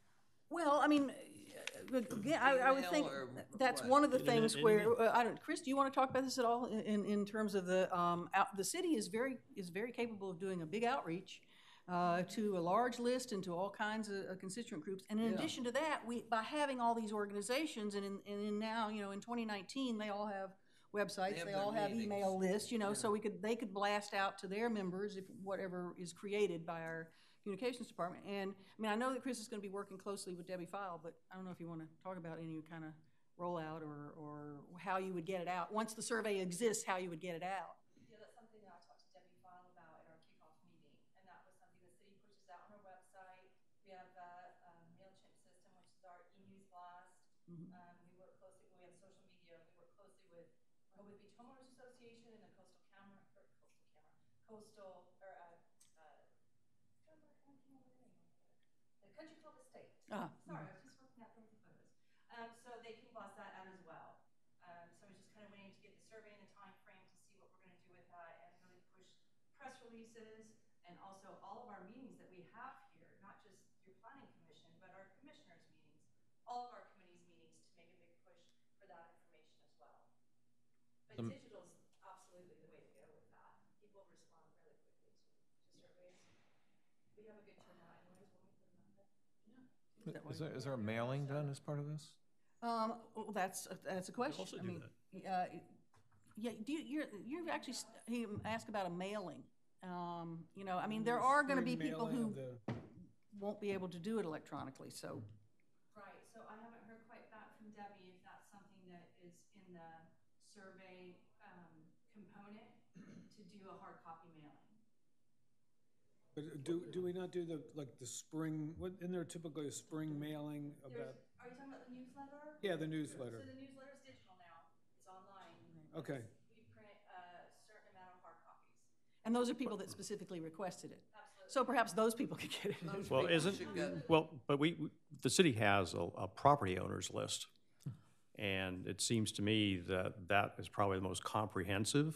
Well, I mean, again, I would think that's one of the things where, Chris, do you want to talk about this at all in terms of the city is very capable of doing a big outreach to a large list and to all kinds of constituent groups. And in addition to that, by having all these organizations, and now, you know, in 2019, they all have websites, they all have email lists, you know, so they could blast out to their members if whatever is created by our communications department. And I mean, I know that Chris is going to be working closely with Debbie File, but I don't know if you want to talk about any kind of rollout or how you would get it out. Once the survey exists, how you would get it out. Yeah, that's something that I talked to Debbie File about at our kickoff meeting, and that was something the city pushes out on our website. We have a MailChimp system, which is our e-news blast. We work closely, we have social media, we work closely with Rehoboth Beach Homeowners Association and the Country Club Estate. Sorry, I was just looking at those photos. So they can blast that out as well. So we're just kind of waiting to get the survey and the time frame to see what we're going to do with that, and really push press releases and also all of our meetings that we have here, not just your planning commission, but our commissioners' meetings, all of our committees' meetings, to make a big push for that information as well. But digital is absolutely the way to go with that. People respond really quickly to surveys. We have a good turnout anyways when we put them out there. Is there a mailing done as part of this? Well, that's a question. Also I mean, you actually he asked about a mailing. You know, I mean, there are going to be people who won't be able to do it electronically. So. Right. So I haven't heard quite back from Debbie if that's something that is in the survey component to do a hard copy mailing. But do we not do the spring? Isn't there typically a spring mailing about? Are you talking about the newsletter? Yeah, the newsletter. So the newsletter is digital now. It's online. Okay. We print a certain amount of hard copies. And those are people that specifically requested it. Absolutely. So perhaps those people could get it. But the city has a property owners list, and it seems to me that is probably the most comprehensive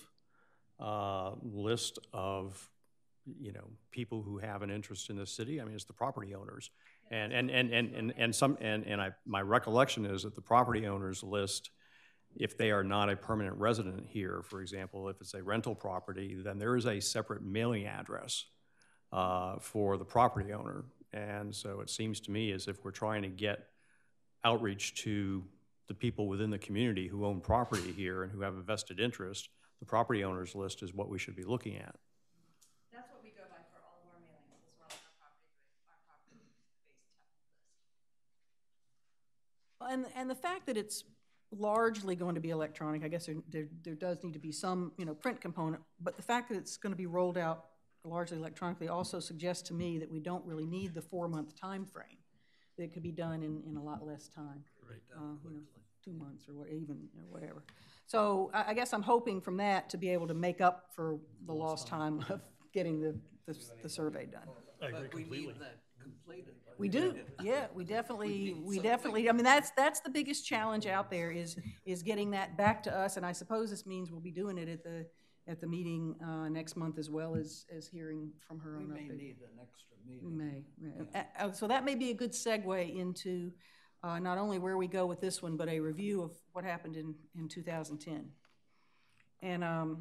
list of, you know, people who have an interest in the city. I mean, it's the property owners, My recollection is that the property owners list, if they are not a permanent resident here, for example, if it's a rental property, then there is a separate mailing address for the property owner. And so it seems to me as if we're trying to get outreach to the people within the community who own property here and who have a vested interest, the property owners list is what we should be looking at. That's what we go by for all of our mailings, as well as our property-based list. And the fact that it's largely going to be electronic, I guess there does need to be some, print component, but the fact that it's going to be rolled out largely electronically also suggests to me that we don't really need the 4-month time frame. That it could be done in a lot less time. Right. 2 months or whatever. So I guess I'm hoping from that to be able to make up for the lost time of getting the survey done. I agree completely. We need that completed. We do, yeah, we definitely, I mean, that's the biggest challenge out there is getting that back to us, and I suppose this means we'll be doing it at the meeting next month as well as hearing from her on update. We may need an extra meeting. We may. So that may be a good segue into not only where we go with this one, but a review of what happened in 2010. And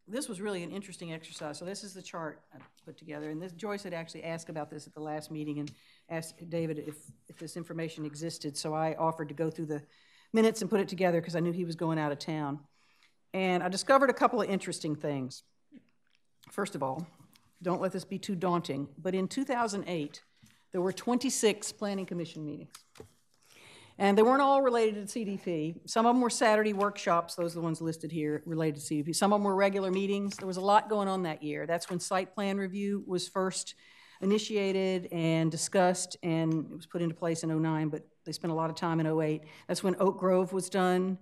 this was really an interesting exercise. So this is the chart I put together, and Joyce had actually asked about this at the last meeting and asked David if this information existed. So I offered to go through the minutes and put it together because I knew he was going out of town. And I discovered a couple of interesting things. First of all, don't let this be too daunting, but in 2008, there were 26 Planning Commission meetings. And they weren't all related to CDP. Some of them were Saturday workshops, those are the ones listed here, related to CDP. Some of them were regular meetings. There was a lot going on that year. That's when site plan review was first initiated and discussed, and it was put into place in 2009, but they spent a lot of time in 2008. That's when Oak Grove was done,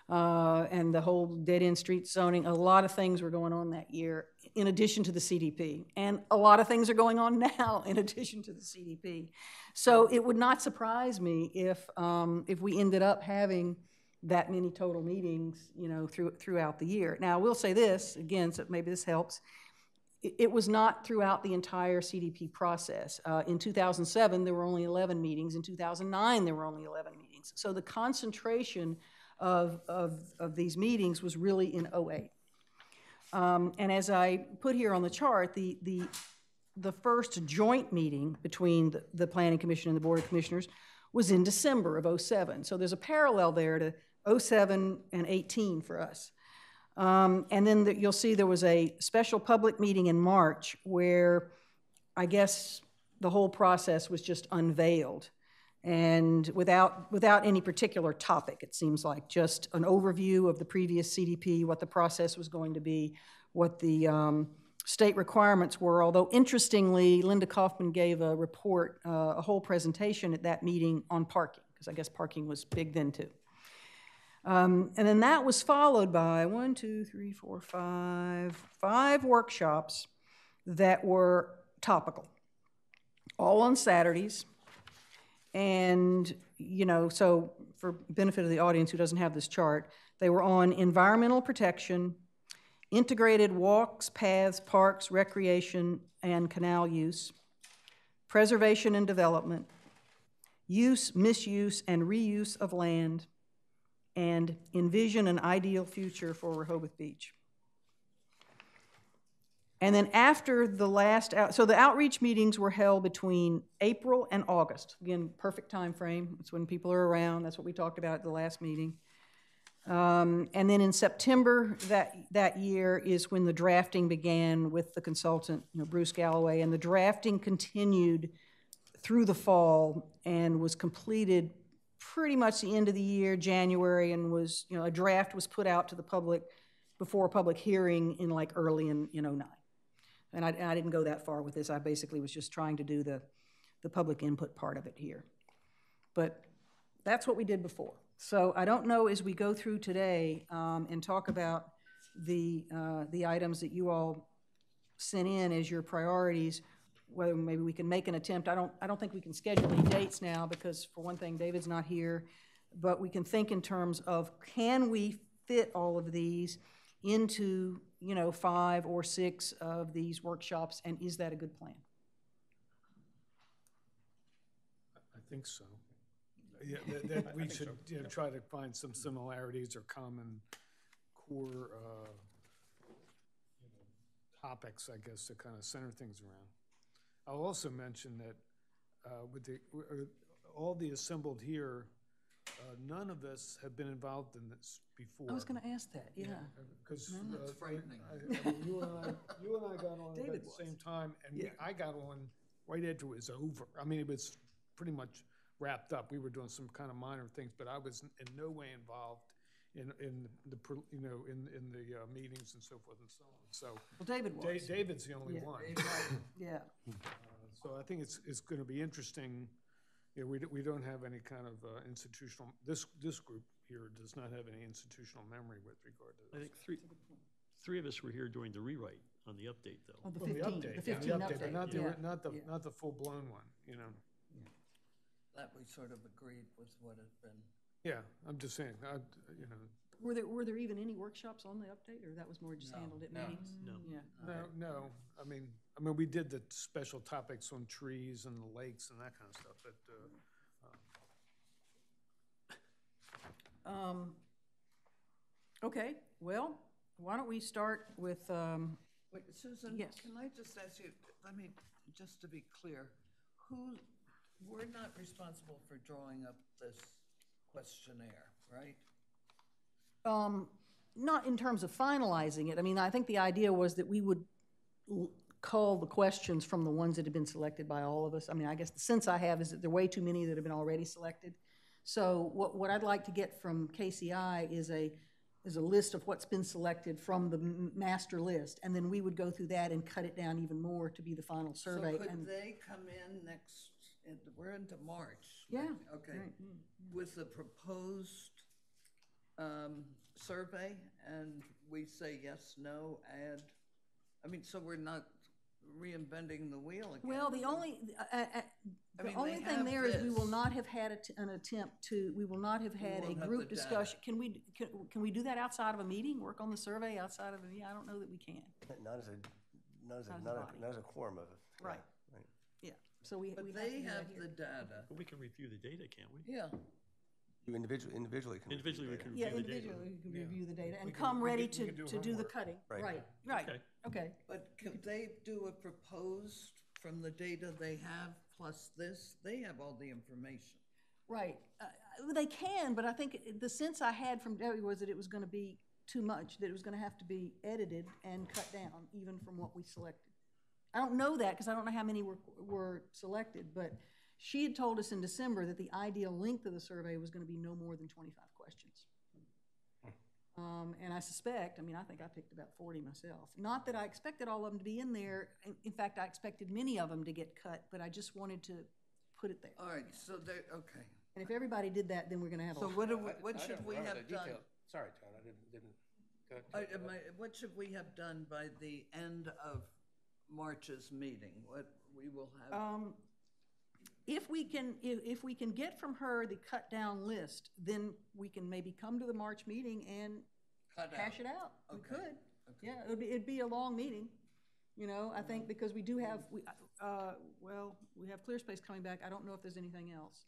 and the whole dead-end street zoning. A lot of things were going on that year in addition to the CDP. And a lot of things are going on now in addition to the CDP. So it would not surprise me if we ended up having that many total meetings, throughout the year. Now, I will say this, again, so maybe this helps. It was not throughout the entire CDP process. In 2007, there were only 11 meetings. In 2009, there were only 11 meetings. So the concentration of these meetings was really in 2008. And as I put here on the chart, the first joint meeting between the Planning Commission and the Board of Commissioners was in December of 2007. So there's a parallel there to 2007 and 2018 for us. And then you'll see there was a special public meeting in March where I guess the whole process was just unveiled. And without any particular topic, it seems like, just an overview of the previous CDP, what the process was going to be, what the state requirements were. Although, interestingly, Linda Kaufman gave a report, a whole presentation at that meeting on parking, because I guess parking was big then, too. And then that was followed by 5 workshops that were topical, all on Saturdays. And, so for benefit of the audience who doesn't have this chart, they were on environmental protection, integrated walks, paths, parks, recreation, and canal use, preservation and development, use, misuse, and reuse of land, and envision an ideal future for Rehoboth Beach. And then after the so the outreach meetings were held between April and August. Again, perfect time frame. It's when people are around. That's what we talked about at the last meeting. And then in September that year is when the drafting began with the consultant, Bruce Galloway, and the drafting continued through the fall and was completed pretty much the end of the year, January, and was, a draft was put out to the public before a public hearing in early in 2009. And I didn't go that far with this. I basically was just trying to do the public input part of it here. But that's what we did before. So I don't know, as we go through today and talk about the items that you all sent in as your priorities, whether maybe we can make an attempt. I don't think we can schedule any dates now because, for one thing, David's not here. But we can think in terms of, can we fit all of these into 5 or 6 of these workshops, and is that a good plan? think so. Yeah, that we should, you know, try to find some similarities or common core, you know, topics, I guess, to kind of center things around. I'll also mention that with all the assembled here, none of us have been involved in this before. I was going to ask that, yeah. Because That's frightening. you and I got on at the same time, and I got on right after it was over. I mean, it was pretty much wrapped up. We were doing some kind of minor things, but I was in no way involved in the you know in the meetings and so forth and so on. So well, David was. David's the only one. Yeah. So I think it's going to be interesting. You know, we don't have any kind of institutional. This group here does not have any institutional memory with regard to this. I think three of us were here during the rewrite on the update, though. Oh, the Well, 15, the the update, 15 update. but not the full-blown one, you know. That we sort of agreed with what had been. Yeah, I'm just saying, you know. Were there even any workshops on the update, or that was more just handled at meetings? No. Yeah. No, I mean, we did the special topics on trees and the lakes and that kind of stuff, but, Okay, well, why don't we start with, Wait, Susan, yes. can I just ask you, just to be clear, we're not responsible for drawing up this questionnaire, right? Not in terms of finalizing it. I mean, I think the idea was that we would cull the questions from the ones that have been selected by all of us. I mean, I guess the sense I have is that there are way too many that have been already selected. So what I'd like to get from KCI is a list of what's been selected from the master list, and then we would go through that and cut it down even more to be the final survey. So could they come in we're into March? Yeah. Okay. Right. With the proposed survey, and we say yes, no, add, so we're not reinventing the wheel again. Well, the only thing there is we will not have had an attempt to, we will not have had a group discussion. Can we do that outside of a meeting, work on the survey outside of a meeting? I don't know that we can. Not as a quorum of it. Right. Yeah, so we But have to they do that have here. the data. But we can review the data, can't we? Yeah. You individually can. Individually, we can Yeah, review the data. individually, we can review the data and We can- come we ready can- we to can do do the homework. cutting. Right. Right, Okay. okay. But could they do a proposed from the data they have plus this? They have all the information. Right. They can, but I think the sense I had from Debbie was that it was going to be too much, that it was going to have to be edited and cut down, even from what we selected. I don't know that because I don't know how many were selected, but she had told us in December that the ideal length of the survey was going to be no more than 25 questions. And I suspect, I think I picked about 40 myself. Not that I expected all of them to be in there. In fact, I expected many of them to get cut, but I just wanted to put it there. All right, so they're, okay. And if everybody did that, then we're going to have So what should we have done? Sorry, John, I didn't. What should we have done by the end of March's meeting? What we will have? If we can get from her the cut down list, then we can maybe come to the March meeting and hash it out. We Okay. could. Yeah, it'd be a long meeting, I think, because we do have, we have ClearSpace coming back. I don't know if there's anything else.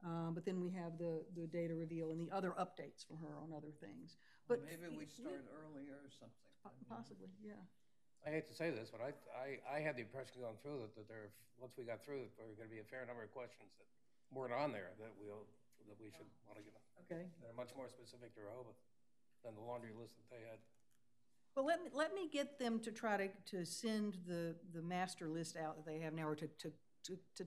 But then we have the data reveal and the other updates from her on other things. But Maybe we start earlier or something. Possibly, yeah. I hate to say this, but I had the impression going through that once we got through, there were going to be a fair number of questions that weren't on there that we should want to get. Okay. They're much more specific to Rehoboth than the laundry list that they had. Well, let me get them to try to send the master list out that they have now, or to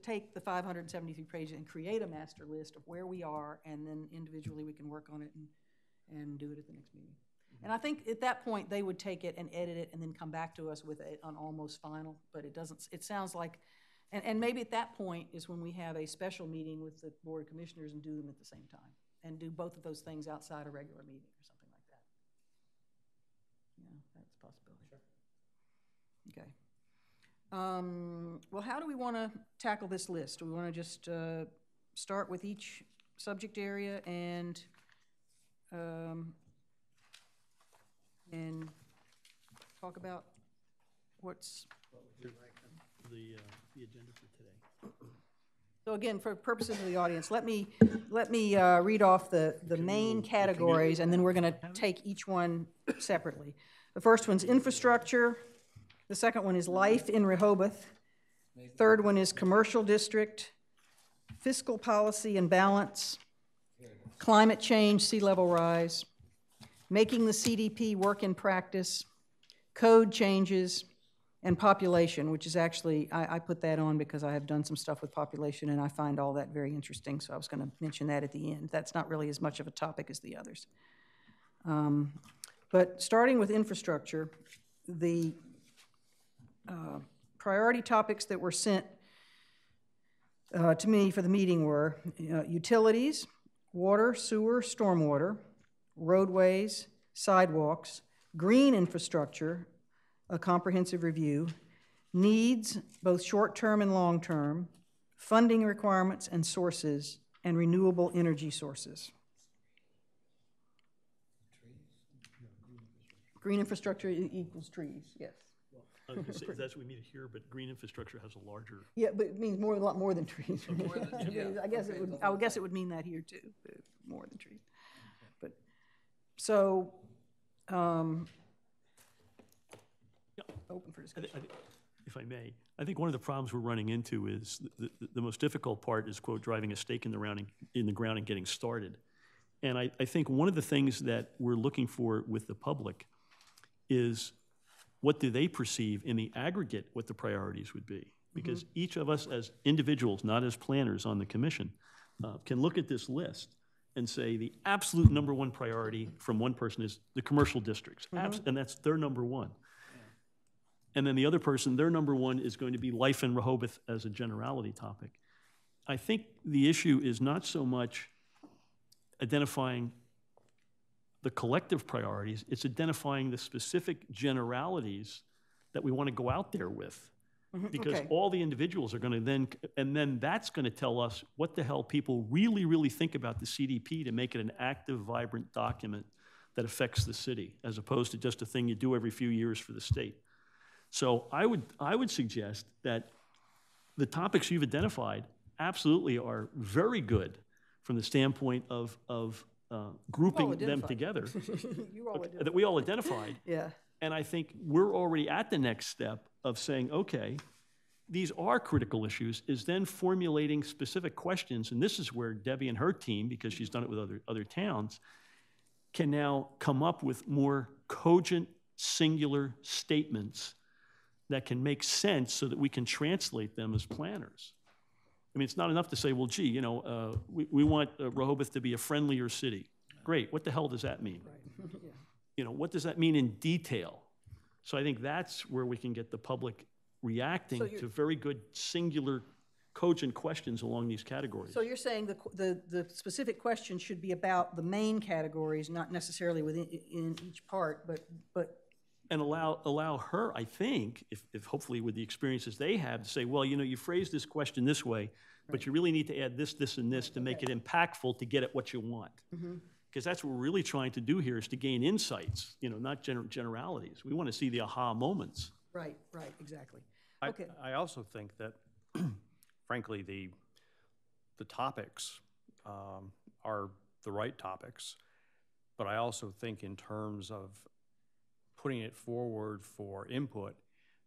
take the 573 pages and create a master list of where we are, and then individually we can work on it and do it at the next meeting. Mm-hmm. And I think at that point they would take it and edit it and then come back to us with an almost final, but it sounds like, and maybe at that point is when we have a special meeting with the Board of Commissioners and do them at the same time, and do both of those things outside a regular meeting or something like that. Yeah, that's a possibility. Sure. Okay. Well, how do we want to tackle this list? Do we want to just start with each subject area and talk about what's the agenda for today? So again, for purposes of the audience, let me read off the main categories, and then we're going to take each one separately. The first one's infrastructure. The second one is life in Rehoboth. Third one is commercial district, fiscal policy and balance, climate change, sea level rise, making the CDP work in practice, code changes, and population, which is actually, I put that on because I have done some stuff with population and I find all that very interesting, so I was going to mention that at the end. That's not really as much of a topic as the others. But starting with infrastructure, the priority topics that were sent to me for the meeting were utilities, water, sewer, stormwater, roadways, sidewalks, green infrastructure, a comprehensive review, needs, both short-term and long-term, funding requirements and sources, and renewable energy sources. Green infrastructure equals trees, yes. I was going to say, that's what we need here, but green infrastructure has a larger. Yeah, but it means a lot more than trees. Yeah. I would guess it would mean that here too, more than trees. But so, open for discussion. If I may, I think one of the problems we're running into is the most difficult part is, quote, driving a stake in the ground and getting started. And I think one of the things that we're looking for with the public is what do they perceive in the aggregate what the priorities would be? Because each of us as individuals, not as planners on the commission, can look at this list and say the absolute number one priority from one person is the commercial districts, and that's their number one. And then the other person, their number one is going to be life in Rehoboth as a generality topic. I think the issue is not so much identifying the collective priorities, it's identifying the specific generalities that we want to go out there with. Because all the individuals are going to then, and then that's going to tell us what the hell people really, really think about the CDP to make it an active, vibrant document that affects the city, as opposed to just a thing you do every few years for the state. So I would suggest that the topics you've identified absolutely are very good from the standpoint of grouping them together. That we all identified. Yeah. And I think we're already at the next step of saying, okay, these are critical issues, is then formulating specific questions. And this is where Debbie and her team, because she's done it with other towns, can now come up with more cogent, singular statements that can make sense so that we can translate them as planners. I mean, it's not enough to say, well, gee, you know, we want Rehoboth to be a friendlier city. Great, what the hell does that mean? Right. Yeah. You know, what does that mean in detail? So I think that's where we can get the public reacting to very good, singular, cogent questions along these categories. So you're saying the specific question should be about the main categories, not necessarily within in each part, but and allow her, I think, if hopefully with the experiences they have, to say, well, you know, you phrased this question this way, but you really need to add this, this, and this to make it impactful to get at what you want. Because that's what we're really trying to do here, is to gain insights, you know, not generalities. We want to see the aha moments. Right, exactly. Okay. I also think that, frankly, the topics are the right topics, but I also think in terms of putting it forward for input,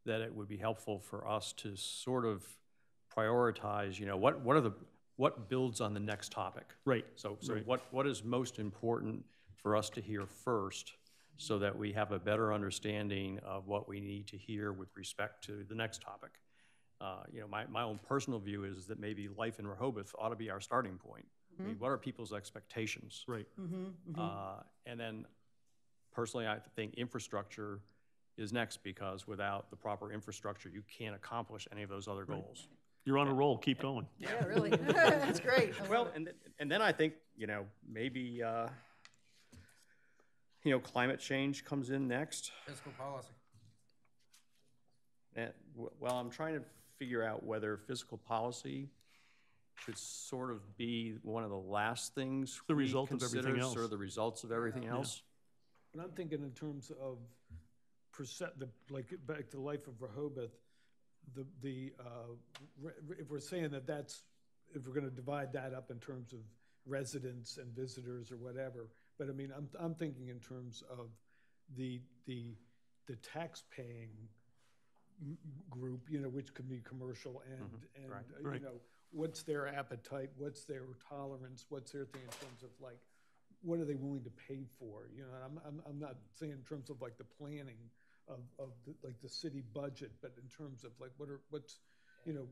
that it would be helpful for us to sort of prioritize, you know, what builds on the next topic. Right. So right. What is most important for us to hear first, so that we have a better understanding of what we need to hear with respect to the next topic. You know, my own personal view is that maybe life in Rehoboth ought to be our starting point. I mean, what are people's expectations? Right. And then personally, I think infrastructure is next, because without the proper infrastructure, you can't accomplish any of those other goals. You're on a roll. Keep going. Yeah, really. That's great. Well, and then I think, you know, maybe, you know, climate change comes in next. Fiscal policy. And, well, I'm trying to figure out whether fiscal policy should sort of be one of the last things the result of everything else, or the results of everything else. And I'm thinking in terms of like back to life of Rehoboth, if we're saying that that's if we're gonna divide that up in terms of residents and visitors or whatever. But I mean, I'm thinking in terms of the tax-paying group, you know, which could be commercial and Right. you know, what's their appetite, what's their tolerance, what's their thing in terms of like, what are they willing to pay for? You know, I'm not saying in terms of like the planning of like the city budget, but in terms of like what's you know,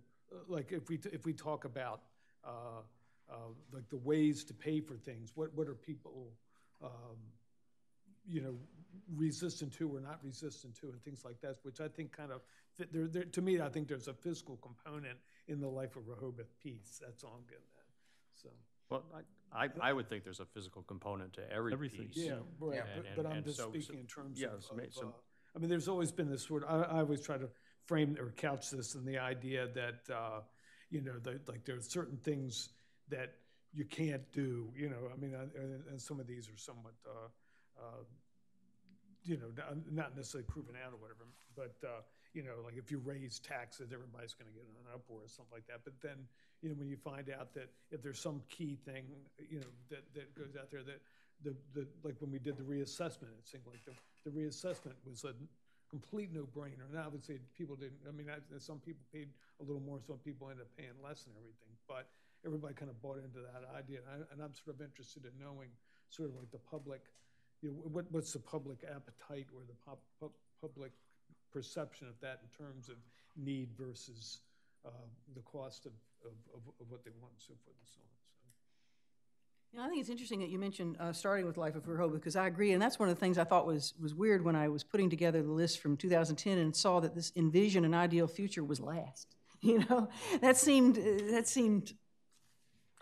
like if we talk about like the ways to pay for things, what are people you know, resistant to or not resistant to, and things like that, which I think kind of fit there. To me, I think there's a fiscal component in the Life of Rehoboth piece. That's all I'm getting at. So. Well, I would think there's a physical component to every piece. Yeah, right. And- But and I'm just so- speaking in terms yeah, of, so I mean, there's always been this sort. I always try to frame or couch this in the idea that you know, like there's certain things that you can't do. You know, I mean, and some of these are somewhat. You know, not necessarily proven out or whatever, but, you know, like if you raise taxes, everybody's going to get in an uproar or something like that. But then, you know, when you find out that if there's some key thing, you know, that goes out there, that like when we did the reassessment, it seemed like the reassessment was a complete no-brainer. And obviously people didn't, I mean, some people paid a little more, some people ended up paying less and everything. But everybody kind of bought into that idea. And I'm sort of interested in knowing sort of like the public, you know, what's the public appetite or the public perception of that in terms of need versus the cost of what they want and so forth and so on. So. You know, I think it's interesting that you mentioned starting with Life of Rehoboth, because I agree, and that's one of the things I thought was weird when I was putting together the list from 2010 and saw that this Envision an Ideal Future was last. You know, that seemed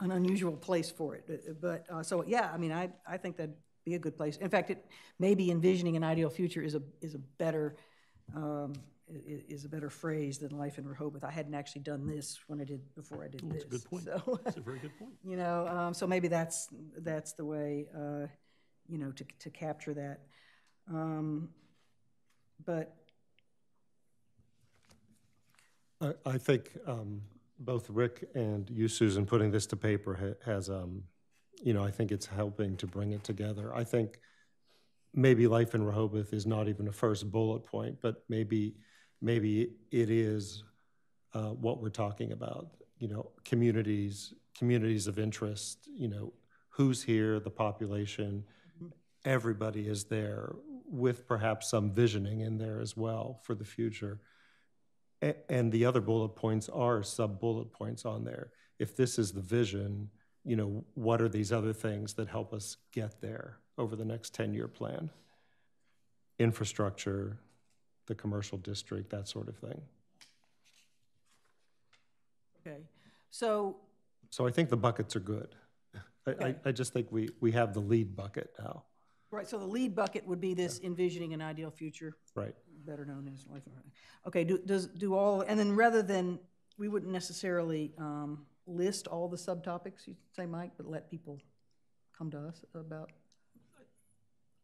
an unusual place for it. But so yeah, I mean, I think that'd be a good place. In fact, it maybe envisioning an ideal future is a better phrase than Life in Rehoboth. I hadn't actually done this before I did this. That's a good point. So, That's a very good point. You know, so maybe that's the way you know, to capture that. But I think both Rick and you, Susan, putting this to paper has, you know, I think it's helping to bring it together. I think maybe Life in Rehoboth is not even a first bullet point, but maybe it is what we're talking about. You know, communities of interest. You know, who's here, the population. Everybody is there with perhaps some visioning in there as well for the future. And the other bullet points are sub-bullet points on there. If this is the vision, you know, what are these other things that help us get there over the next 10-year plan? Infrastructure, the commercial district, that sort of thing. okay, so I think the buckets are good. I just think we have the lead bucket now. right, so the lead bucket would be this envisioning an ideal future. Right. Better known as Life in Rehoboth. Okay, do all, and then rather than, we wouldn't necessarily list all the subtopics, you say, Mike, but let people come to us about.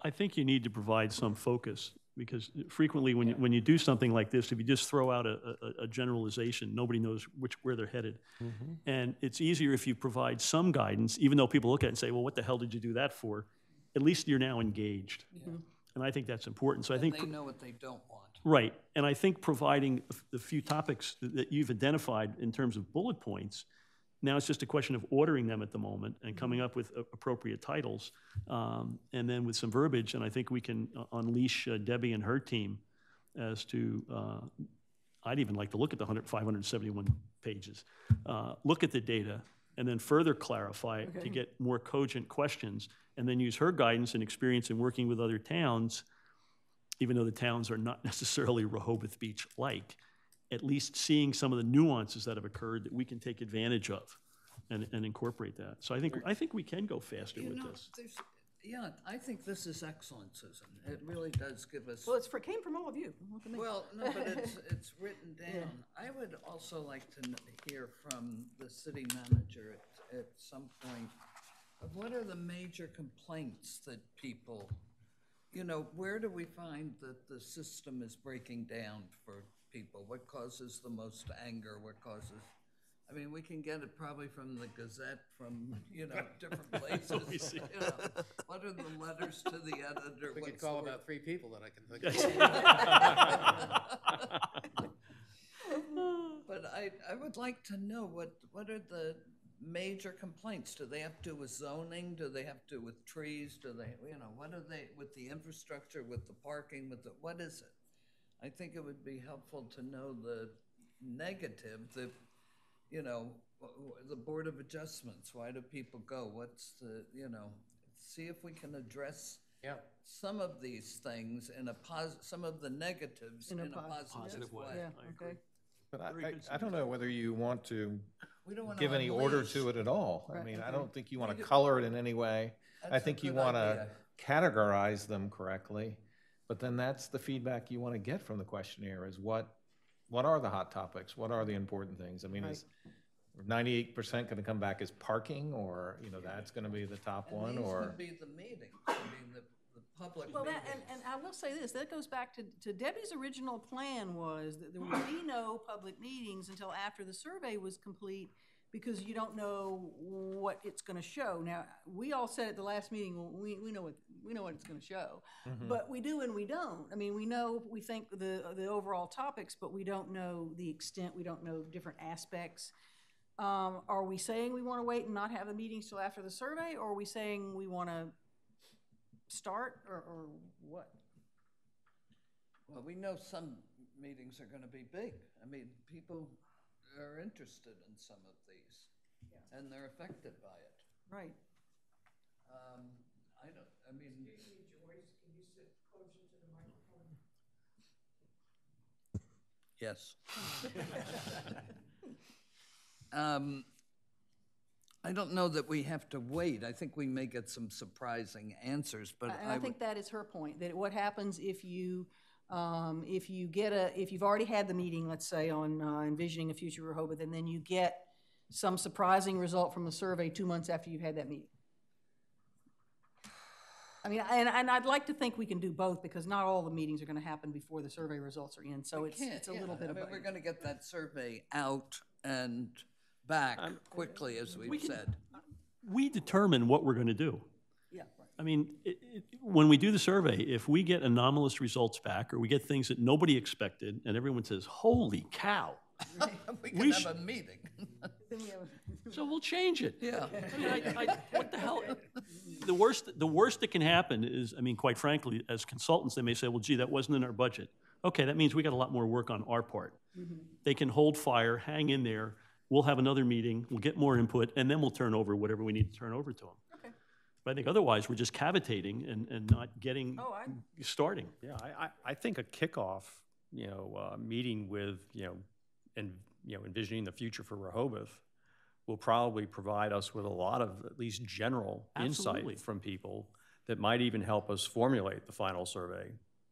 I think you need to provide some focus, because frequently when you do something like this, if you just throw out a generalization, nobody knows where they're headed. Mm-hmm. And it's easier if you provide some guidance, even though people look at it and say, well, what the hell did you do that for? At least you're now engaged. Mm-hmm. And I think that's important. So I think they know what they don't want. Right, and I think providing the few topics that you've identified in terms of bullet points, now it's just a question of ordering them at the moment and coming up with appropriate titles, and then with some verbiage, and I think we can unleash Debbie and her team as to, I'd even like to look at the 571 pages, look at the data, and then further clarify it to get more cogent questions, and then use her guidance and experience in working with other towns, even though the towns are not necessarily Rehoboth Beach-like, at least seeing some of the nuances that have occurred that we can take advantage of and incorporate that. So I think we can go faster with this. Yeah, I think this is excellent, Susan. It really does give us. Well, came from all of you. Well, no, but it's written down. Yeah. I would also like to hear from the city manager at some point of what are the major complaints that people, you know, where do we find that the system is breaking down for people? What causes the most anger? What causes I mean, we can get it probably from the Gazette, from, different places. What are the letters to the editor? We could What's call the- about 3 people that I can think of. But I would like to know what are the major complaints? Do they have to do with zoning? Do they have to do with trees? Do they, what are they, with the infrastructure, with the parking, what is it? I think it would be helpful to know the negative, the Board of Adjustments. Why do people go? What's the, see if we can address some of these things in some of the negatives in a positive way. Yeah, okay. But I don't know whether you want to We don't want give any order unleash. to it at all. I Right, mean, I okay. don't think you want to color it in any way. I That's a think you good want to idea. categorize them correctly, but then that's the feedback you want to get from the questionnaire is what are the hot topics? What are the important things? I mean, is 98% going to come back as parking, or, that's going to be the top And one, these or? would be the meetings, the public Well, meetings. and I will say this, that goes back to Debbie's original plan was that there would be no public meetings until after the survey was complete, because you don't know what it's gonna show. Now, we all said at the last meeting, well, we know what it's gonna show. But we do and we don't. I mean, we think the overall topics, but we don't know the extent, we don't know different aspects. Are we saying we wanna wait and not have the meetings till after the survey, or are we saying we wanna start, or what? Well, we know some meetings are gonna be big. I mean, people are interested in some of these, and they're affected by it. Right. I mean. Yes. I don't know that we have to wait. I think we may get some surprising answers, but And I think that is her point, that what happens if you've already had the meeting, let's say, on envisioning a future Rehoboth, and then you get some surprising result from the survey 2 months after you've had that meeting. I mean, and I'd like to think we can do both, because not all the meetings are gonna happen before the survey results are in, so it's a little bit of both. We're gonna get that survey out and back quickly, as we've said. We determine what we're going to do. Yeah, right. I mean, when we do the survey, if we get anomalous results back, or we get things that nobody expected, and everyone says, holy cow, We can have a meeting. so we'll change it. Yeah. I mean, what the hell? The worst that can happen is, I mean, quite frankly, as consultants, they may say, well, gee, that wasn't in our budget. Okay, that means we got a lot more work on our part. They can hold fire, hang in there. We'll have another meeting, we'll get more input, and then we'll turn over whatever we need to turn over to them. Okay. But I think otherwise, we're just cavitating and not getting, starting. Yeah, I think a kickoff, meeting with, envisioning the future for Rehoboth will probably provide us with a lot of at least general Absolutely. insight from people that might even help us formulate the final survey.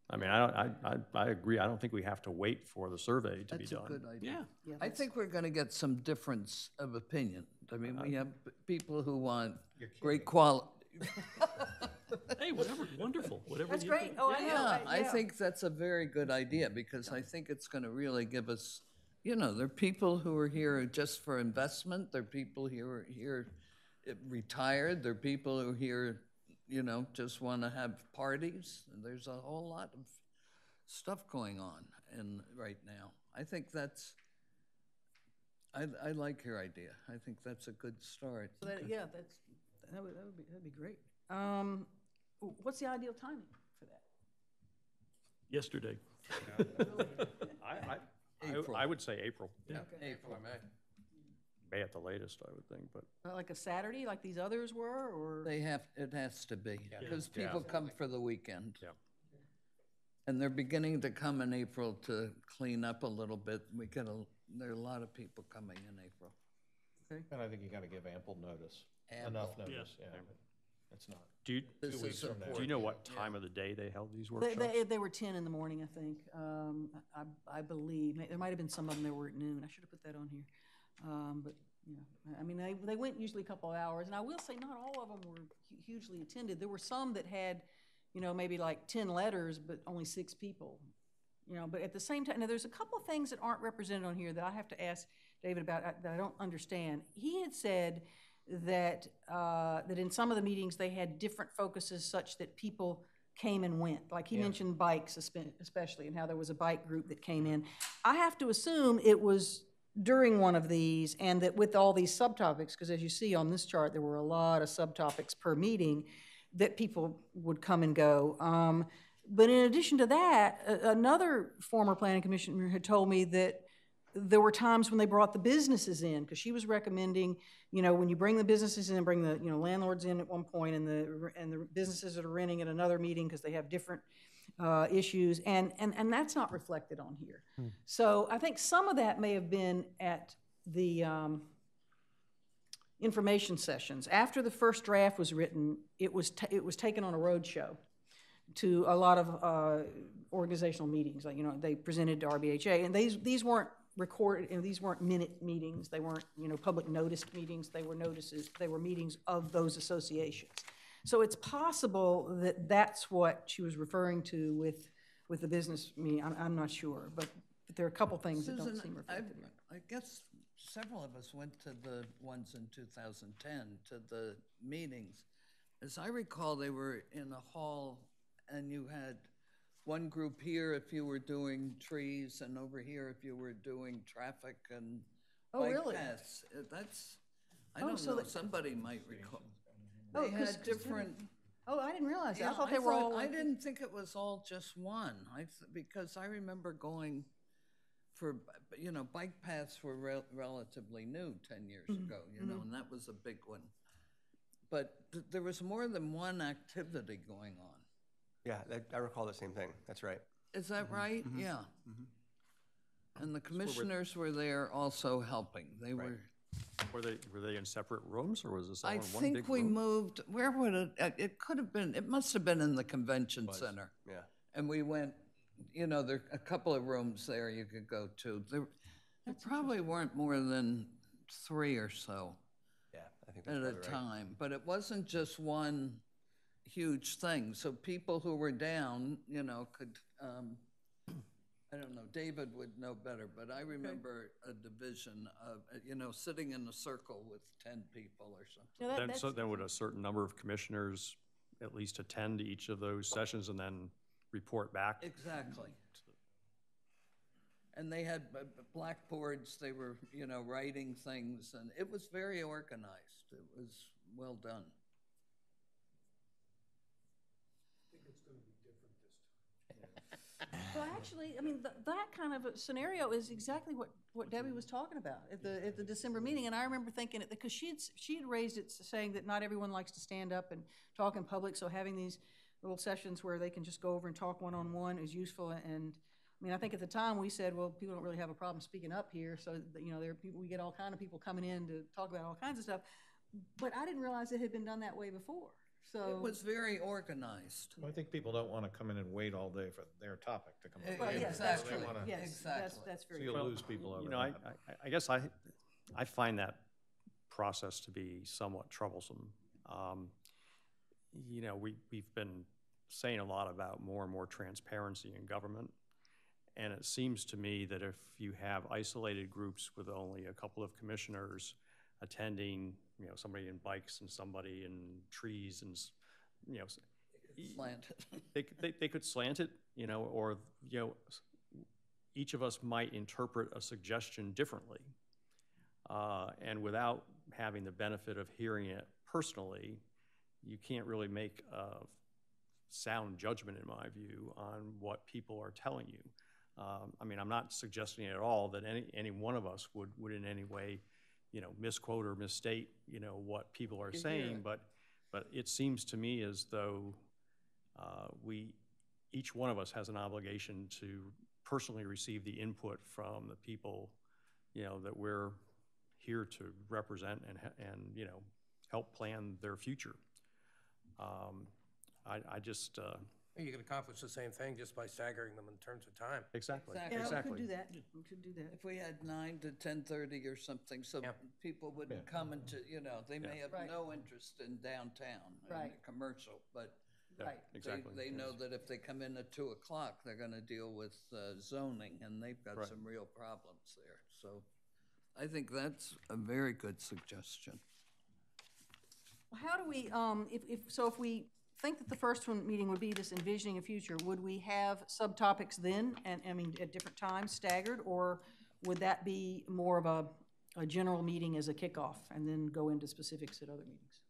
I mean, I agree. I don't think we have to wait for the survey to be done. That's a good idea. Yeah. I think we're gonna get some difference of opinion. I mean, we have people who want great quality. Hey, whatever, wonderful, whatever. That's you great. think. Oh, I know. Yeah, I yeah. think that's a very good idea, because I think it's gonna really give us, there are people who are here just for investment, there are people who are here retired, there are people who are here, just wanna have parties. There's a whole lot of stuff going on right now. I think I like your idea. I think that's a good start. So that would be great. What's the ideal timing for that? Yesterday. I would say April. Yeah. April, May at the latest, I would think, but. Like a Saturday, like these others were, or? It has to be, because Yeah. people come for the weekend. Yeah. And they're beginning to come in April to clean up a little bit. There are a lot of people coming in April. And I think you gotta give ample notice, enough Ample. notice, yeah. It's not. Do you, This 2 weeks is from now. do you know what time of the day they held these workshops? They were 10 in the morning, I think. I believe. There might have been some of them that were at noon. I should have put that on here. But, I mean, they went usually a couple of hours. And I will say not all of them were hugely attended. There were some that had, maybe like 10 letters, but only 6 people. But at the same time, now there's a couple of things that aren't represented on here that I have to ask, David, about that I don't understand. He had said that that in some of the meetings they had different focuses such that people came and went. Like he mentioned bikes especially, and how there was a bike group that came in. I have to assume it was during one of these, and that with all these subtopics, because as you see on this chart, there were a lot of subtopics per meeting, that people would come and go. But in addition to that, another former planning commissioner had told me that there were times when they brought the businesses in, because she was recommending, when you bring the businesses in and bring the, landlords in at one point, and the businesses that are renting at another meeting because they have different issues, and that's not reflected on here. So I think some of that may have been at the information sessions. After the first draft was written, it was taken on a road show to a lot of organizational meetings. Like, they presented to RBHA, and these weren't recorded, and these weren't minute meetings. They weren't, public noticed meetings. They were notices. They were meetings of those associations. So it's possible that that's what she was referring to with the business meeting. I'm not sure, but there are a couple things that don't seem reflected here. I guess several of us went to the ones in 2010, to the meetings. As I recall, they were in a hall, and you had one group here if you were doing trees, and over here if you were doing traffic and bike paths. I don't know, somebody might recall. They had different. Oh, I didn't realize that. Yeah, I thought they were all. I didn't think it was all just one. Because I remember going for, bike paths were relatively new 10 years ago, and that was a big one. But there was more than one activity going on. Yeah, I recall the same thing. That's right. Is that right? Yeah. And the commissioners were there also helping. They were. Were they in separate rooms, or was this all in one big room? I think we moved, where would it could have been, it must have been in the convention center. Yeah. And we went, there are a couple of rooms there you could go to. There probably weren't more than 3 or so. Yeah, I think that's at a time. But it wasn't just one huge thing. So people who were down, could, I don't know, David would know better, but I remember a division of, sitting in a circle with 10 people or something. So then would a certain number of commissioners at least attend each of those sessions and then report back? Exactly. And they had blackboards, they were, writing things, and it was very organized. It was well done. Well, actually, I mean, that kind of a scenario is exactly what Debbie was talking about at the December meeting. And I remember thinking it, because she had raised it, saying that not everyone likes to stand up and talk in public, so having these little sessions where they can just go over and talk one-on-one is useful. And I mean, I think at the time we said, well, people don't really have a problem speaking up here, so there are people, we get all kind of people coming in to talk about all kinds of stuff. But I didn't realize it had been done that way before. So it was very organized. Well, I think people don't want to come in and wait all day for their topic to come up. Well, yes, that's true. Yes, exactly. That's very true. So true. you'll lose people over that. I guess I find that process to be somewhat troublesome. We've been saying a lot about more and more transparency in government, and it seems to me that if you have isolated groups with only a couple of commissioners attending, somebody in bikes and somebody in trees, and slant it. they could slant it, or each of us might interpret a suggestion differently, and without having the benefit of hearing it personally, you can't really make a sound judgment, in my view, on what people are telling you. I mean, I'm not suggesting at all that any one of us would in any way, misquote or misstate, what people are saying, but it seems to me as though each one of us has an obligation to personally receive the input from the people, that we're here to represent and help plan their future. I just. You can accomplish the same thing just by staggering them in terms of time. Exactly. Yeah, we could do that. We could do that. If we had 9 to 10:30 or something, so people wouldn't come into, they may have no interest in downtown and commercial, but they know that if they come in at 2 o'clock, they're going to deal with zoning, and they've got some real problems there. So I think that's a very good suggestion. Well, how do we, if we think that the first one meeting would be this envisioning a future, would we have subtopics then, and, I mean, at different times staggered, or would that be more of a general meeting as a kickoff, and then go into specifics at other meetings?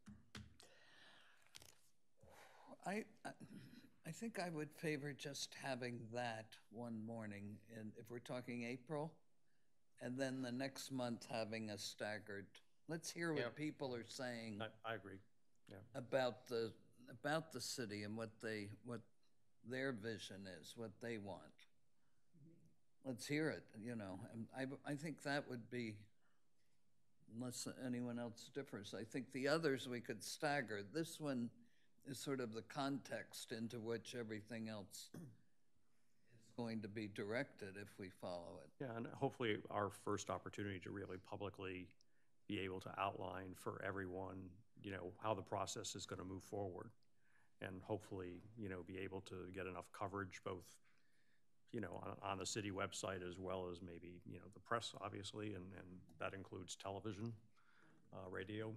I think I would favor just having that one morning, and if we're talking April, and then the next month having a staggered. Let's hear what people are saying. I agree, yeah. About the city and what their vision is, what they want. Let's hear it, you know. And I think that would be, unless anyone else differs, I think the others we could stagger. This one is sort of the context into which everything else is going to be directed if we follow it. Yeah, and hopefully our first opportunity to really publicly be able to outline for everyone, you know, how the process is going to move forward, and hopefully, you know, be able to get enough coverage, both, you know, on the city website as well as maybe, you know, the press, obviously, and that includes television, radio.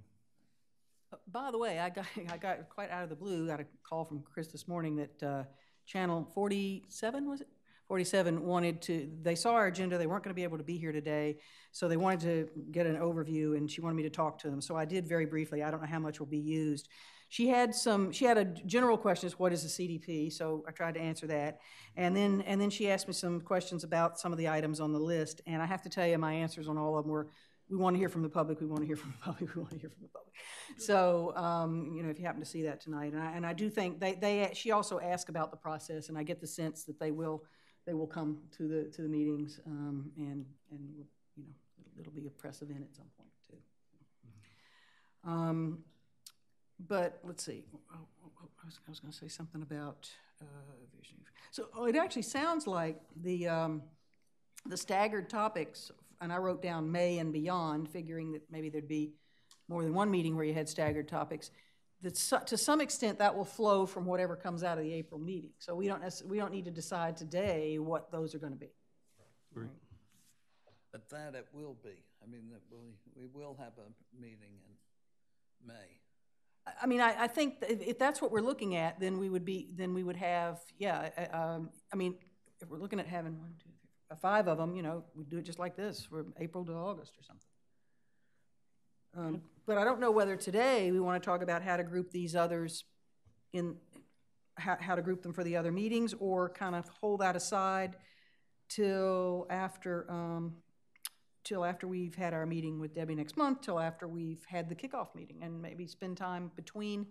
By the way, I got quite out of the blue, got a call from Chris this morning that Channel 47, was it? 47 wanted to, they saw our agenda, they weren't going to be able to be here today, so they wanted to get an overview, and she wanted me to talk to them. So I did very briefly. I don't know how much will be used. She had a general question, what is the CDP? So I tried to answer that. And then she asked me some questions about some of the items on the list, and I have to tell you, my answers on all of them were, we want to hear from the public, we want to hear from the public, we want to hear from the public. So, you know, if you happen to see that tonight, and I do think she also asked about the process, and I get the sense that they will come to the meetings, and you know, it'll be a press event at some point too. But let's see, I was going to say something about vision. So it actually sounds like the staggered topics, and I wrote down May and beyond, figuring that maybe there'd be more than one meeting where you had staggered topics. To some extent, that will flow from whatever comes out of the April meeting. So we don't need to decide today what those are going to be. Right. But that it will be. I mean, that we will have a meeting in May. I mean, I think if that's what we're looking at, then we would have, yeah. I mean, if we're looking at having 5 of them, you know, we do it just like this, from April to August or something. But I don't know whether today we want to talk about how to group these others in, how to group them for the other meetings, or kind of hold that aside till after we've had our meeting with Debbie next month, till after we've had the kickoff meeting, and maybe spend time between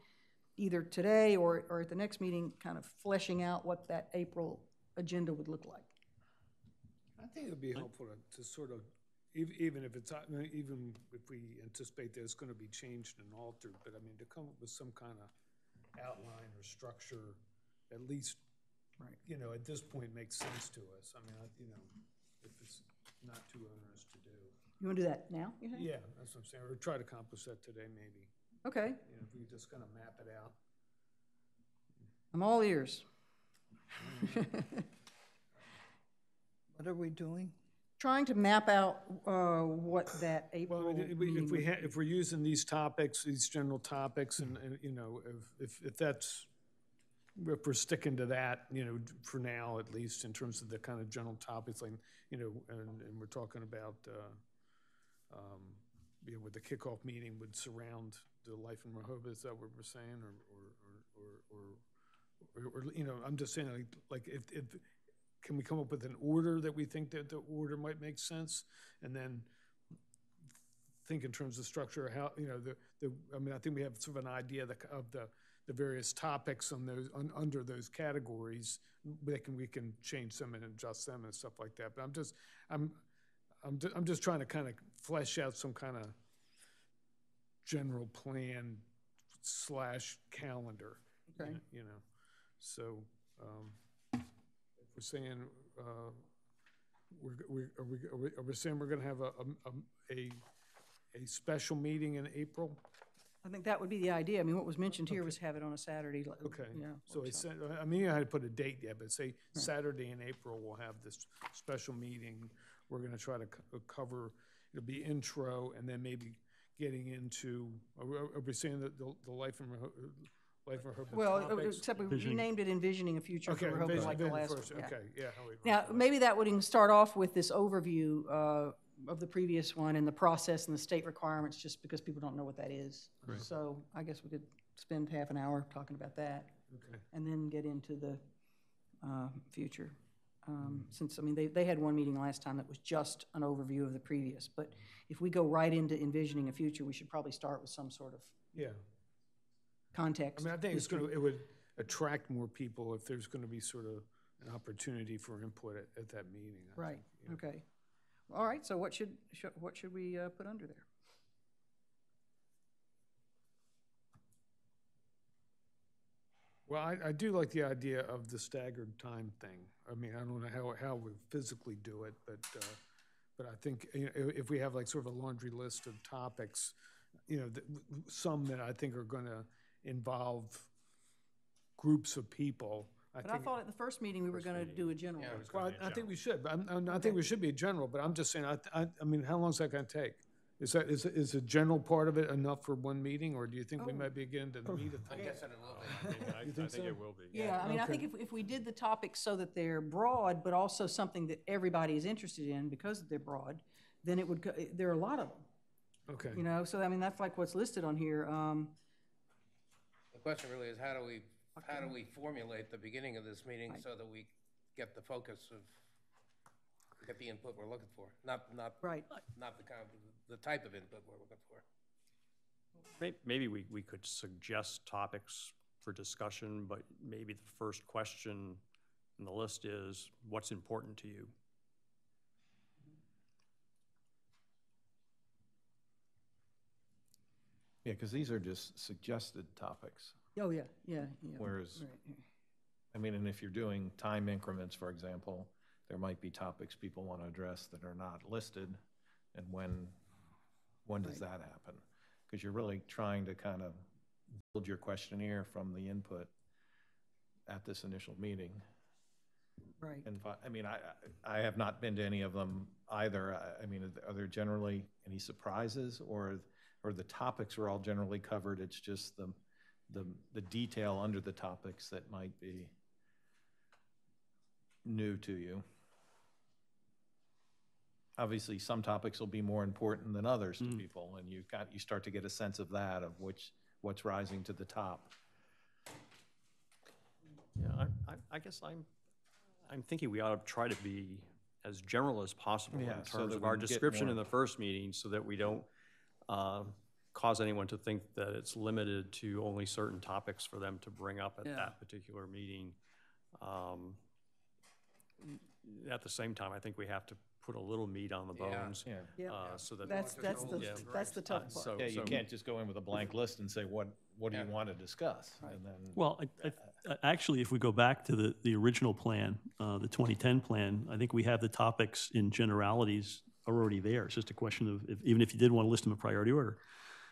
either today or at the next meeting kind of fleshing out what that April agenda would look like. I think it would be helpful to sort of, even if we anticipate that it's going to be changed and altered, but I mean, to come up with some kind of outline or structure, at least, right, you know, at this point makes sense to us. I mean, you know, if it's not too onerous to do. You want to do that now, you think? Yeah, that's what I'm saying. Or try to accomplish that today, maybe. Okay. You know, if we just kind of map it out. I'm all ears. What are we doing? Trying to map out what that April Well, if we're using these topics, these general topics, and you know, if we're sticking to that, you know, for now at least, in terms of the kind of general topics, like, you know, and we're talking about, you know, with the kickoff meeting would surround the life in Rehoboth. Is that what we're saying, or you know, I'm just saying, like if can we come up with an order that we think that the order might make sense, and then think in terms of structure, how, you know, I mean, I think we have sort of an idea of the various topics on those under those categories. We can change them and adjust them and stuff like that. But I'm just trying to kind of flesh out some kind of general plan / calendar. Okay. You know, so. We're saying are we saying we're going to have a special meeting in April? I think that would be the idea. I mean, what was mentioned here was have it on a Saturday. Okay. Yeah. So it's, I mean, I had to put a date yet, but say Saturday in April we'll have this special meeting. We're going to try to cover it'll be intro and then maybe getting into, are we saying that the life and Rehoboth Well, topics? except we named it Envisioning a Future for Rehoboth like the last one. first, Yeah. okay, yeah. Now, maybe that would even start off with this overview of the previous one and the process and the state requirements, just because people don't know what that is. Right. So I guess we could spend half an hour talking about that. Okay. And then get into the future. Since, I mean, they had one meeting last time that was just an overview of the previous. But if we go right into envisioning a future, we should probably start with some sort of Yeah. context. I mean, I think it would attract more people if there's gonna be sort of an opportunity for input at that meeting. I Right, think, yeah. okay. All right, so what should we put under there? Well, I do like the idea of the staggered time thing. I mean, I don't know how we physically do it, but I think, you know, if we have like sort of a laundry list of topics, you know, some that I think are gonna involve groups of people. But I thought at the first meeting, we were gonna do a general. Well, I think we should, but I think we should be a general, but I'm just saying, I mean, how long is that gonna take? Is a general part of it enough for one meeting, or do you think we might be getting to the meat of I things? guess it will be. You think so? it will be. Yeah, I mean, I think if we did the topics so that they're broad, but also something that everybody is interested in because they're broad, then it would, there are a lot of them, Okay. you know? So, I mean, that's like what's listed on here. The question really is, how do we formulate the beginning of this meeting so that we get the focus of, get the input we're looking for? Not Right. not the type of input we're looking for. Maybe we could suggest topics for discussion, but maybe the first question in the list is, what's important to you? Yeah, because these are just suggested topics. Oh, yeah. Whereas, Right. I mean, and if you're doing time increments, for example, there might be topics people want to address that are not listed, and when does that happen? Because you're really trying to kind of build your questionnaire from the input at this initial meeting. Right. And I mean, I have not been to any of them either. I mean, are there generally any surprises, or the topics are all generally covered? It's just the detail under the topics that might be new to you. Obviously, some topics will be more important than others to people, and you start to get a sense of that, of what's rising to the top. Yeah, I guess I'm thinking we ought to try to be as general as possible in so terms that of we our can get description more- in the first meeting, so that we don't cause anyone to think that it's limited to only certain topics for them to bring up at that particular meeting. At the same time, I think we have to put a little meat on the bones. Yeah. So that. That's the tough part. So- Yeah, you can't just go in with a blank list and say, what do you want to discuss? And then, Well, actually, if we go back to the original plan, the 2010 plan, I think we have the topics in generalities are already there. It's just a question of, even if you did want to list them in priority order.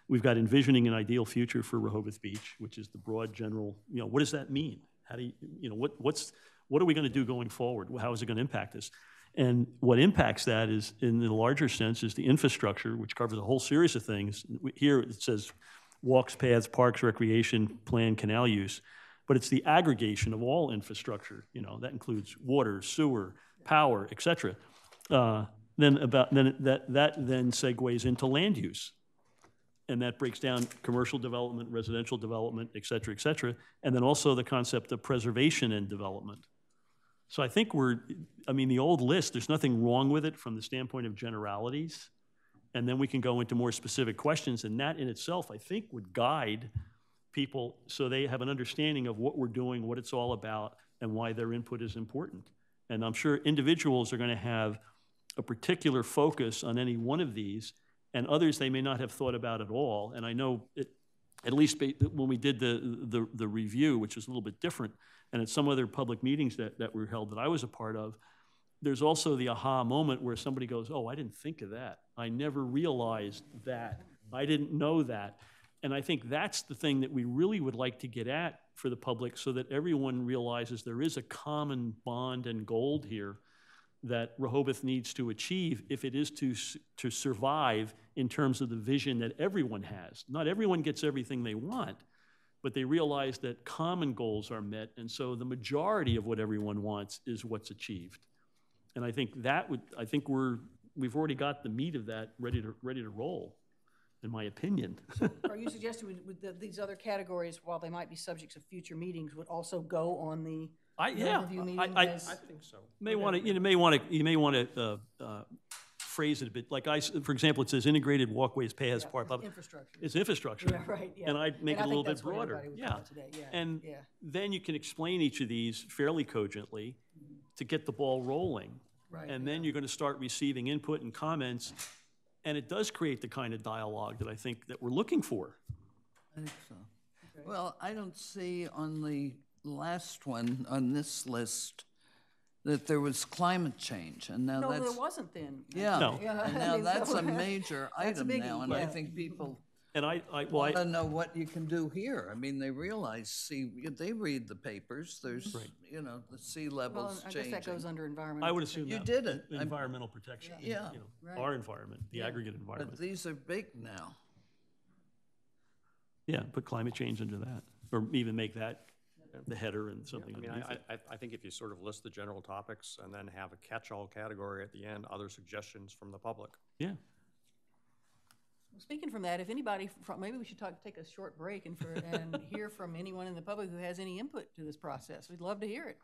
We've got envisioning an ideal future for Rehoboth Beach, which is the broad general, what does that mean? How do what are we going to do going forward? How is it going to impact us? And what impacts that is, in the larger sense, is the infrastructure, which covers a whole series of things. Here it says walks, paths, parks, recreation, plan, canal use, but it's the aggregation of all infrastructure. That includes water, sewer, power, et cetera. That then segues into land use. And that breaks down commercial development, residential development, et cetera, and then also the concept of preservation and development. So I think the old list, there's nothing wrong with it from the standpoint of generalities, and then we can go into more specific questions, and that in itself, I think, would guide people so they have an understanding of what we're doing, what it's all about, and why their input is important. And I'm sure individuals are going to have a particular focus on any one of these, and others they may not have thought about at all. And I know, at least when we did the review, which is a little bit different, and at some other public meetings that were held that I was a part of, there's also the aha moment where somebody goes, oh, I didn't think of that. I never realized that. I didn't know that. And I think that's the thing that we really would like to get at for the public, so that everyone realizes there is a common bond and gold here that Rehoboth needs to achieve if it is to survive in terms of the vision that everyone has. Not everyone gets everything they want, but they realize that common goals are met, and so the majority of what everyone wants is what's achieved. And I think we've already got the meat of that ready to roll, in my opinion. Are you suggesting that these other categories, while they might be subjects of future meetings, would also go on the overview meeting? I think so. You may want to phrase it a bit. Like for example, it says integrated walkways, paths, park. Infrastructure. It's infrastructure. Yeah, right, yeah. And I'd make it a little bit broader. Yeah. And then you can explain each of these fairly cogently to get the ball rolling. Right, and then you're going to start receiving input and comments, and it does create the kind of dialogue that I think that we're looking for. I think so. Okay. Well, I don't see on the last one on this list that there was climate change, and now that's... No, there wasn't then. Yeah, No. And now that's a major That's a item biggie, now, and I think people And I want to know what you can do here. I mean, they realize, they read the papers, there's, Right. The sea levels I guess changing. that goes under environmental. I would assume You that did it. environmental protection, Yeah. Right. our environment, the aggregate environment. But these are big now. Yeah, put climate change into that, or even make that the header and something. I mean, underneath it. I think if you sort of list the general topics and then have a catch-all category at the end, other suggestions from the public. Yeah. Speaking from that, if anybody, maybe we should take a short break and hear from anyone in the public who has any input to this process. We'd love to hear it.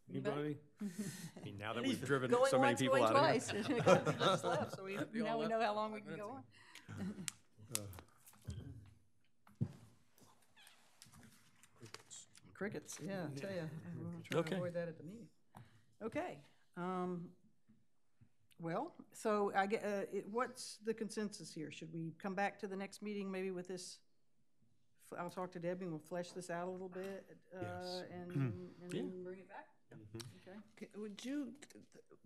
Anybody? I mean, now that we've driven Going so many once, people going out of twice. here. Just left, so now we know how long we can go on. Crickets, yeah, I tell you, I'm trying to avoid that at the meeting. Okay. Well, so what's the consensus here? Should we come back to the next meeting maybe with this? I'll talk to Debbie and we'll flesh this out a little bit and then bring it back. Okay. Would you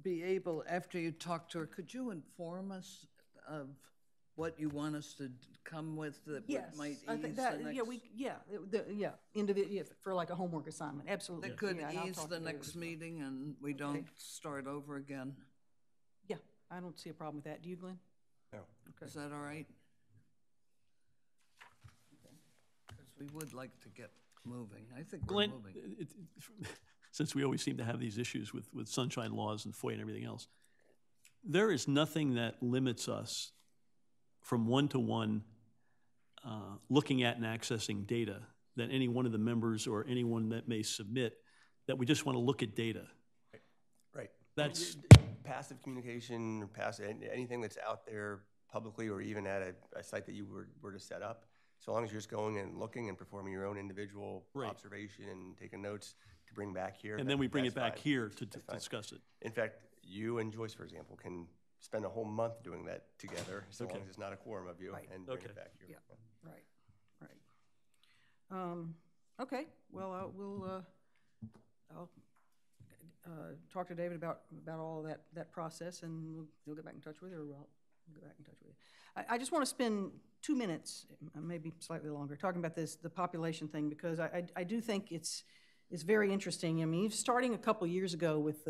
be able, after you talk to her, could you inform us of what you want us to come with that might ease I think the that, next... for like a homework assignment, absolutely. That could and I'll ease talk the to David next as well. meeting and we don't start over again. Yeah, I don't see a problem with that. Do you, Glenn? No. Okay. Is that all right? Because we would like to get moving. I think we're Glenn, moving. Since we always seem to have these issues with sunshine laws and FOIA and everything else, there is nothing that limits us from one-to-one looking at and accessing data that any one of the members or anyone that may submit, that we just want to look at data. Right. That's passive communication, or anything that's out there publicly or even at a site that you were to set up. So long as you're just going and looking and performing your own individual observation and taking notes to bring back here. And then we bring it back here to discuss it. In fact, you and Joyce, for example, can spend a whole month doing that together, so long as it's not a quorum of you, and bring it back here. Yeah. Right. Okay. Well, I'll talk to David about all of that process, and you'll get back in touch with her, or we'll get back in touch with you. I just want to spend 2 minutes, maybe slightly longer, talking about the population thing, because I do think it's very interesting. I mean, starting a couple years ago with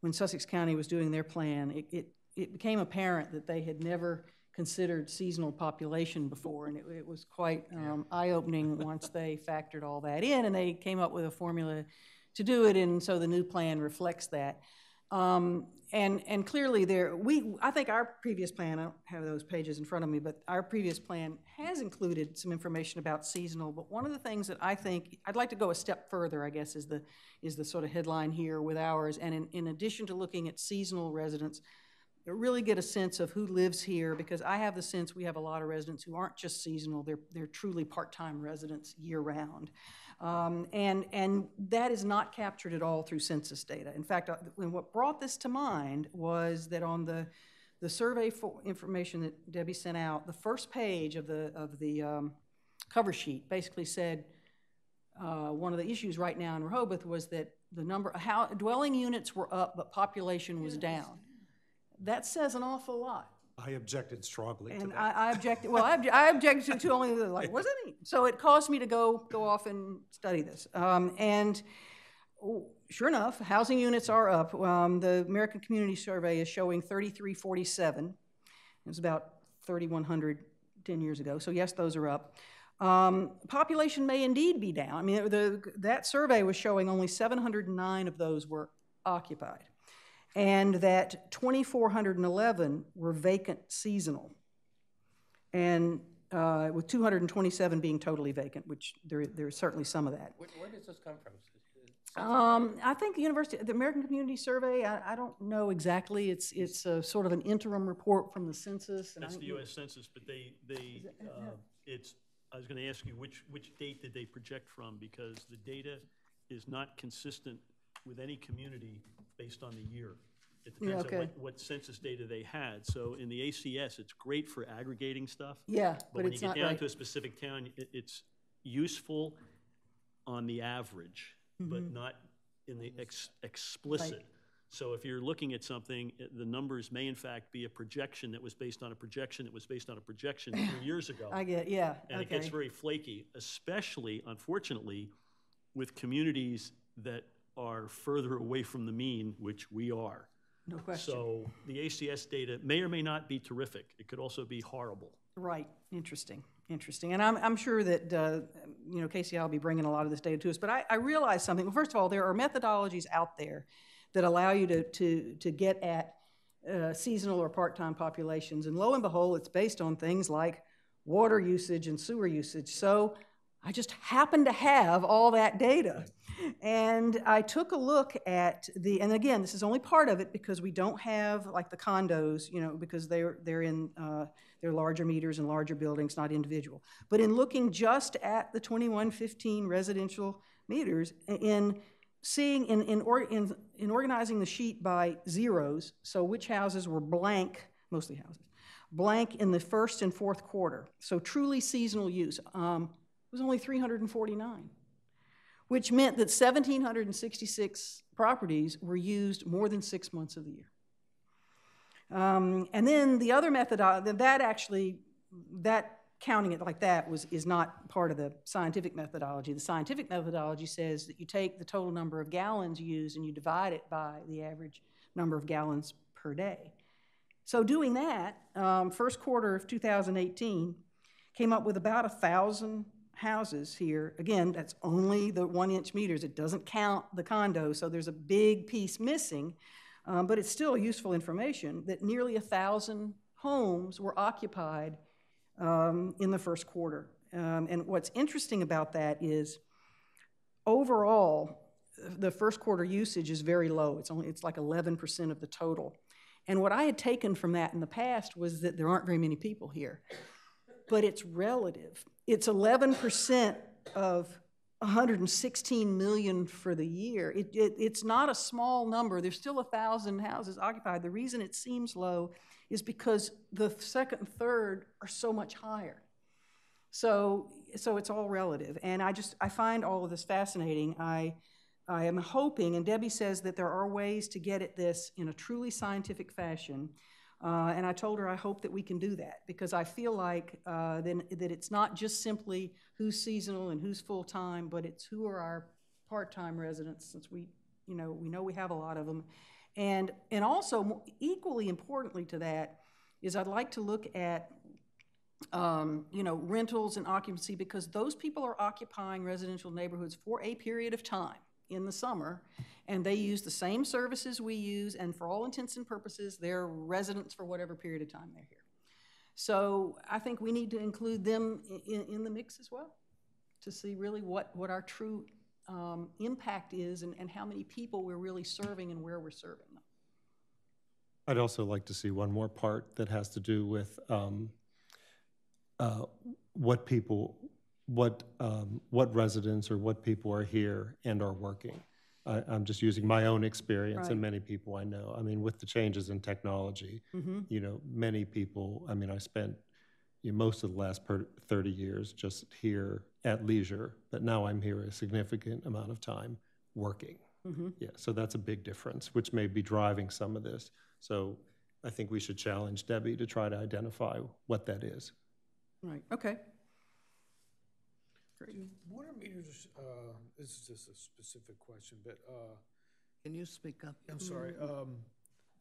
when Sussex County was doing their plan, it became apparent that they had never considered seasonal population before, and it was quite eye-opening once they factored all that in, and they came up with a formula to do it, and so the new plan reflects that. And clearly I think our previous plan, I don't have those pages in front of me, but our previous plan has included some information about seasonal, but one of the things that I think, I'd like to go a step further, I guess, is the sort of headline here with ours, and in addition to looking at seasonal residents, really get a sense of who lives here, because I have the sense we have a lot of residents who aren't just seasonal, they're truly part-time residents year-round. And that is not captured at all through census data. In fact, what brought this to mind was that on the survey information that Debbie sent out, the first page of the cover sheet basically said one of the issues right now in Rehoboth was that the number of dwelling units were up, but population was down. That says an awful lot. I objected strongly to that. I objected. Well, I objected to only the, like, wasn't he? So it caused me to go off and study this. And sure enough, housing units are up. The American Community Survey is showing 3,347. It was about 3,100 10 years ago. So yes, those are up. Population may indeed be down. I mean, that survey was showing only 709 of those were occupied, and that 2,411 were vacant seasonal, and with 227 being totally vacant, which there's certainly some of that. Where does this come from? I think the American Community Survey, I don't know exactly. It's a sort of an interim report from the census. That's the U.S. Census, but I was going to ask you, which date did they project from? Because the data is not consistent with any community based on the year. It depends on what census data they had. So in the ACS, it's great for aggregating stuff. Yeah, but when you get down to a specific town, it's useful on the average, but not in the explicit. Right. So if you're looking at something, the numbers may in fact be a projection that was based on a projection that was based on a projection 3 years ago. And it gets very flaky, especially, unfortunately, with communities that are further away from the mean, which we are. No question. So the ACS data may or may not be terrific. It could also be horrible. Right. Interesting. And I'm sure that, KCI will be bringing a lot of this data to us. But I realize something. Well, first of all, there are methodologies out there that allow you to get at seasonal or part-time populations. And lo and behold, it's based on things like water usage and sewer usage. So I just happen to have all that data. And I took a look at and again, this is only part of it because we don't have like the condos, because they're in they're larger meters and larger buildings, not individual. But in looking just at the 2115 residential meters, in seeing in organizing the sheet by zeros, so which houses were blank, mostly houses, blank in the first and fourth quarter. So truly seasonal use was only 349. Which meant that 1,766 properties were used more than 6 months of the year. And then the other method, that counting it like that is not part of the scientific methodology. The scientific methodology says that you take the total number of gallons used and you divide it by the average number of gallons per day. So doing that, first quarter of 2018, came up with about 1,000 houses here. Again, that's only the 1-inch meters. It doesn't count the condo, so there's a big piece missing, but it's still useful information that nearly 1,000 homes were occupied in the first quarter. And what's interesting about that is overall, the first quarter usage is very low. It's like 11% of the total. And what I had taken from that in the past was that there aren't very many people here. But it's relative. It's 11% of 116 million for the year. It's not a small number. There's still 1,000 houses occupied. The reason it seems low is because the second and third are so much higher. So it's all relative. And I find all of this fascinating. I am hoping, and Debbie says that there are ways to get at this in a truly scientific fashion. And I told her I hope that we can do that because I feel like that it's not just simply who's seasonal and who's full-time, but it's who are our part-time residents, since we know we have a lot of them. And also, equally importantly to that, is I'd like to look at rentals and occupancy, because those people are occupying residential neighborhoods for a period of time in the summer, and they use the same services we use, and for all intents and purposes, they're residents for whatever period of time they're here. So I think we need to include them in the mix as well to see really what our true impact is and how many people we're really serving and where we're serving them. I'd also like to see one more part that has to do with what residents or what people are here and are working. I'm just using my own experience and many people I know. I mean, with the changes in technology, many people, I spent most of the last 30 years just here at leisure, but now I'm here a significant amount of time working. Yeah, so that's a big difference, which may be driving some of this. So I think we should challenge Debbie to try to identify what that is. Right, okay. Do water meters, this is just a specific question, but, Can you speak up? I'm sorry,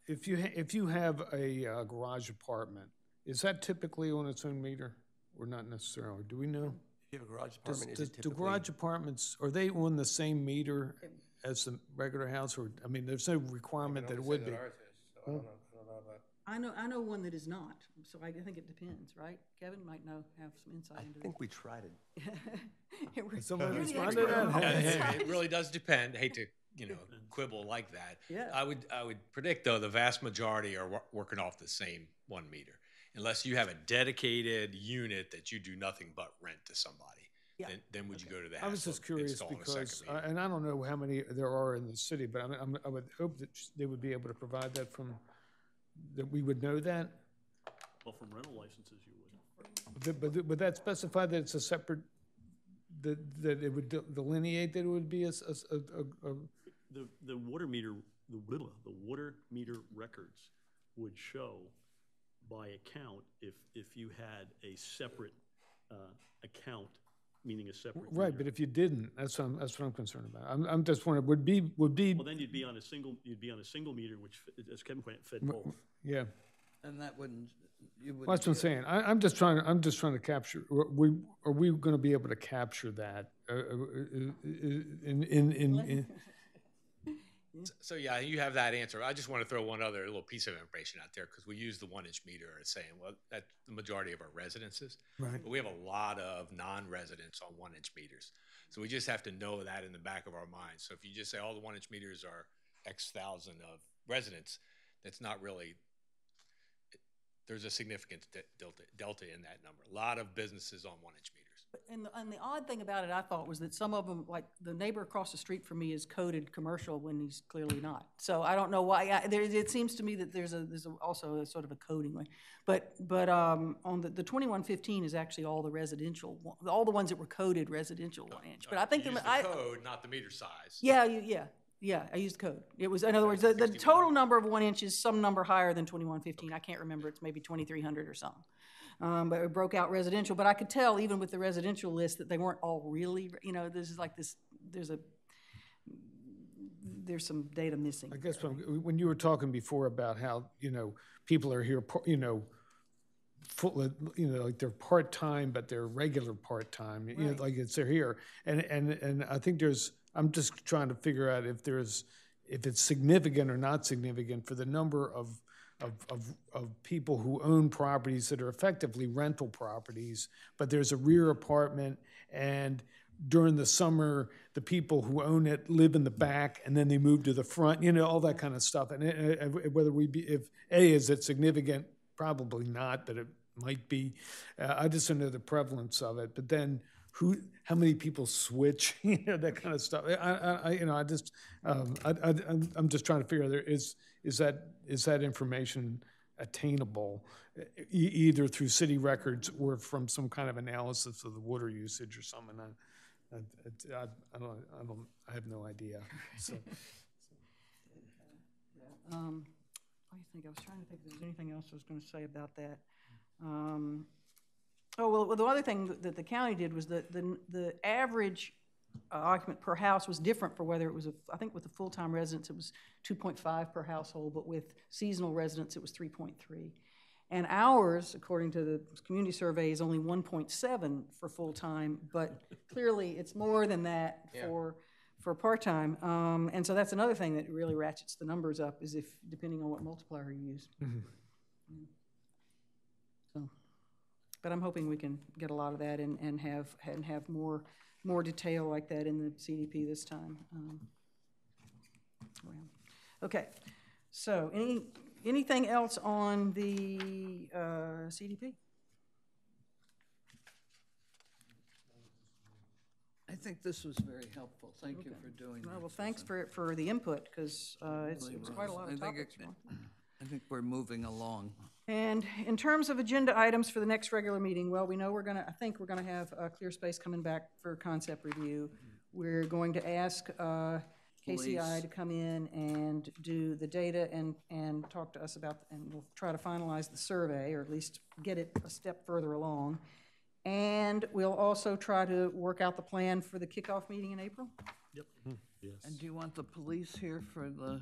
if you have a garage apartment, is that typically on its own meter, or not necessarily? Do we know? If you have a garage apartment, is it Do typically? garage apartments, are they on the same meter as the regular house, or, I mean, there's no requirement that it would be? I know one that is not, so I think it depends, right? Kevin might have some insight I into think we tried it. Someone You're the responded expert to on all that? this. It really does depend. I hate to, quibble like that. Yeah. I would predict, though, the vast majority are working off the same 1 meter. Unless you have a dedicated unit that you do nothing but rent to somebody. Yeah. Then would you go to the I hassle was just of curious installing a because, second meter? and I don't know how many there are in the city, but I would hope that they would be able to provide that that we would know that. Well, from rental licenses, you would. But would that specify that it's a separate, that it would delineate that it would be The water meter, the water meter records would show by account if you had a separate account, meaning a separate right, meter. but if you didn't, that's what I'm concerned about. I'm just wondering, would be. Well, then you'd be on a single meter, which, as Kevin pointed out, fed both. Yeah. And that wouldn't, you wouldn't. Well, that's what I'm saying. I'm just trying to capture. Are we going to be able to capture that in So yeah, you have that answer. I just want to throw one other little piece of information out there because we use the 1-inch meter as saying, well, that's the majority of our residences. Right. But we have a lot of non-residents on 1-inch meters. So we just have to know that in the back of our minds. So if you just say all the 1-inch meters are X thousand of residents, that's not really, there's a significant delta in that number. A lot of businesses on 1-inch meters. And the odd thing about it, I thought, was that some of them, like the neighbor across the street from me is coded commercial when he's clearly not. So I don't know why, it seems to me that there's also a sort of a coding way. But on the 2115 is actually all the residential, all the ones that were coded residential 1-inch. But I think you use the code, not the meter size. Yeah, I used code. It was, in other words, the total number of 1 inch is some number higher than 2115. I can't remember, it's maybe 2300 or something. But it broke out residential. But I could tell, even with the residential list, that they weren't all really, this is like this, there's some data missing. I guess when you were talking before about how, people are here, full, like they're part-time, but they're regular part-time, Right. like they're here. And I think I'm just trying to figure out if it's significant or not significant for the number of people who own properties that are effectively rental properties, but there's a rear apartment, and during the summer, the people who own it live in the back, and then they move to the front, all that kind of stuff. And is it significant? Probably not, but it might be. I just don't know the prevalence of it. But then, how many people switch? That kind of stuff. I'm just trying to figure out is that information attainable, either through city records or from some kind of analysis of the water usage or something. I have no idea. So. What do you think? I was trying to think if there's anything else I was going to say about that. The other thing that the county did was the average occupant per house was different for whether it was I think with the full-time residents it was 2.5 per household, but with seasonal residents it was 3.3. And ours, according to the community survey, is only 1.7 for full-time, but clearly it's more than that for part-time. And so that's another thing that really ratchets the numbers up, is if depending on what multiplier you use. Mm-hmm. So, but I'm hoping we can get a lot of that and have more detail like that in the CDP this time. Okay, so anything else on the CDP? I think this was very helpful. Thank you for doing that. Well, thanks for the input, because it was quite a lot of topics. I think we're moving along. And in terms of agenda items for the next regular meeting, well, we know I think we're gonna have Clear Space coming back for concept review. We're going to ask KCI to come in and do the data and talk to us about, and we'll try to finalize the survey, or at least get it a step further along. And we'll also try to work out the plan for the kickoff meeting in April. Yep. Yes. And do you want the police here for the,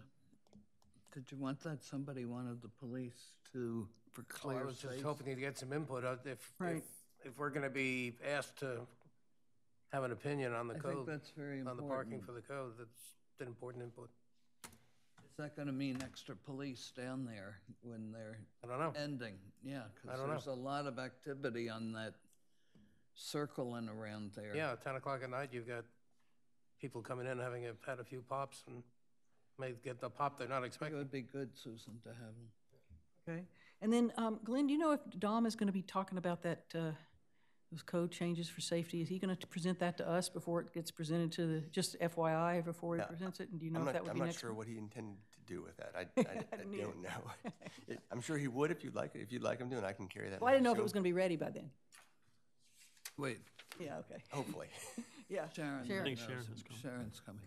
did you want that? Somebody wanted the police to, for I clear was just safe. hoping to get some input Right. if we're gonna be asked to have an opinion on the I code. think that's very On the parking important. for the code, that's an important input. Is that gonna mean extra police down there when they're I don't know. ending? Yeah, I because don't know. there's a lot of activity on that circle and around there. Yeah, 10 o'clock at night, you've got people coming in, had a few pops, and may get the pop they're not It expecting. would be good, Susan, to have them. Okay. And then, Glenn, do you know if Dom is going to be talking about that, those code changes for safety? Is he going to present that to us before it gets presented to the, just FYI, before he Yeah, presents it? And do you know if that would be I'm next? not sure week? what he intended to do with that. I don't know. I'm sure he would if you'd like him to, and I can carry that. Well, I didn't know if it message was to him. going to be ready by then. Wait, Yeah, okay. Hopefully. Yeah. Sharon. Sharon. I think knows Sharon it. has come. Sharon's coming.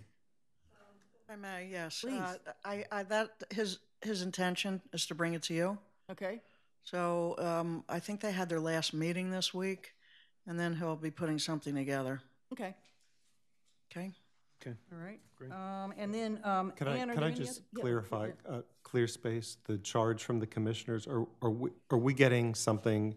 If I may, yes. Please. His intention is to bring it to you. Okay. So I think they had their last meeting this week, and then he'll be putting something together. Okay. Okay? All right. Great. And then, Can Ann, are I there any just other- yeah, clarify, yeah. Clear Space, the charge from the commissioners, are we getting something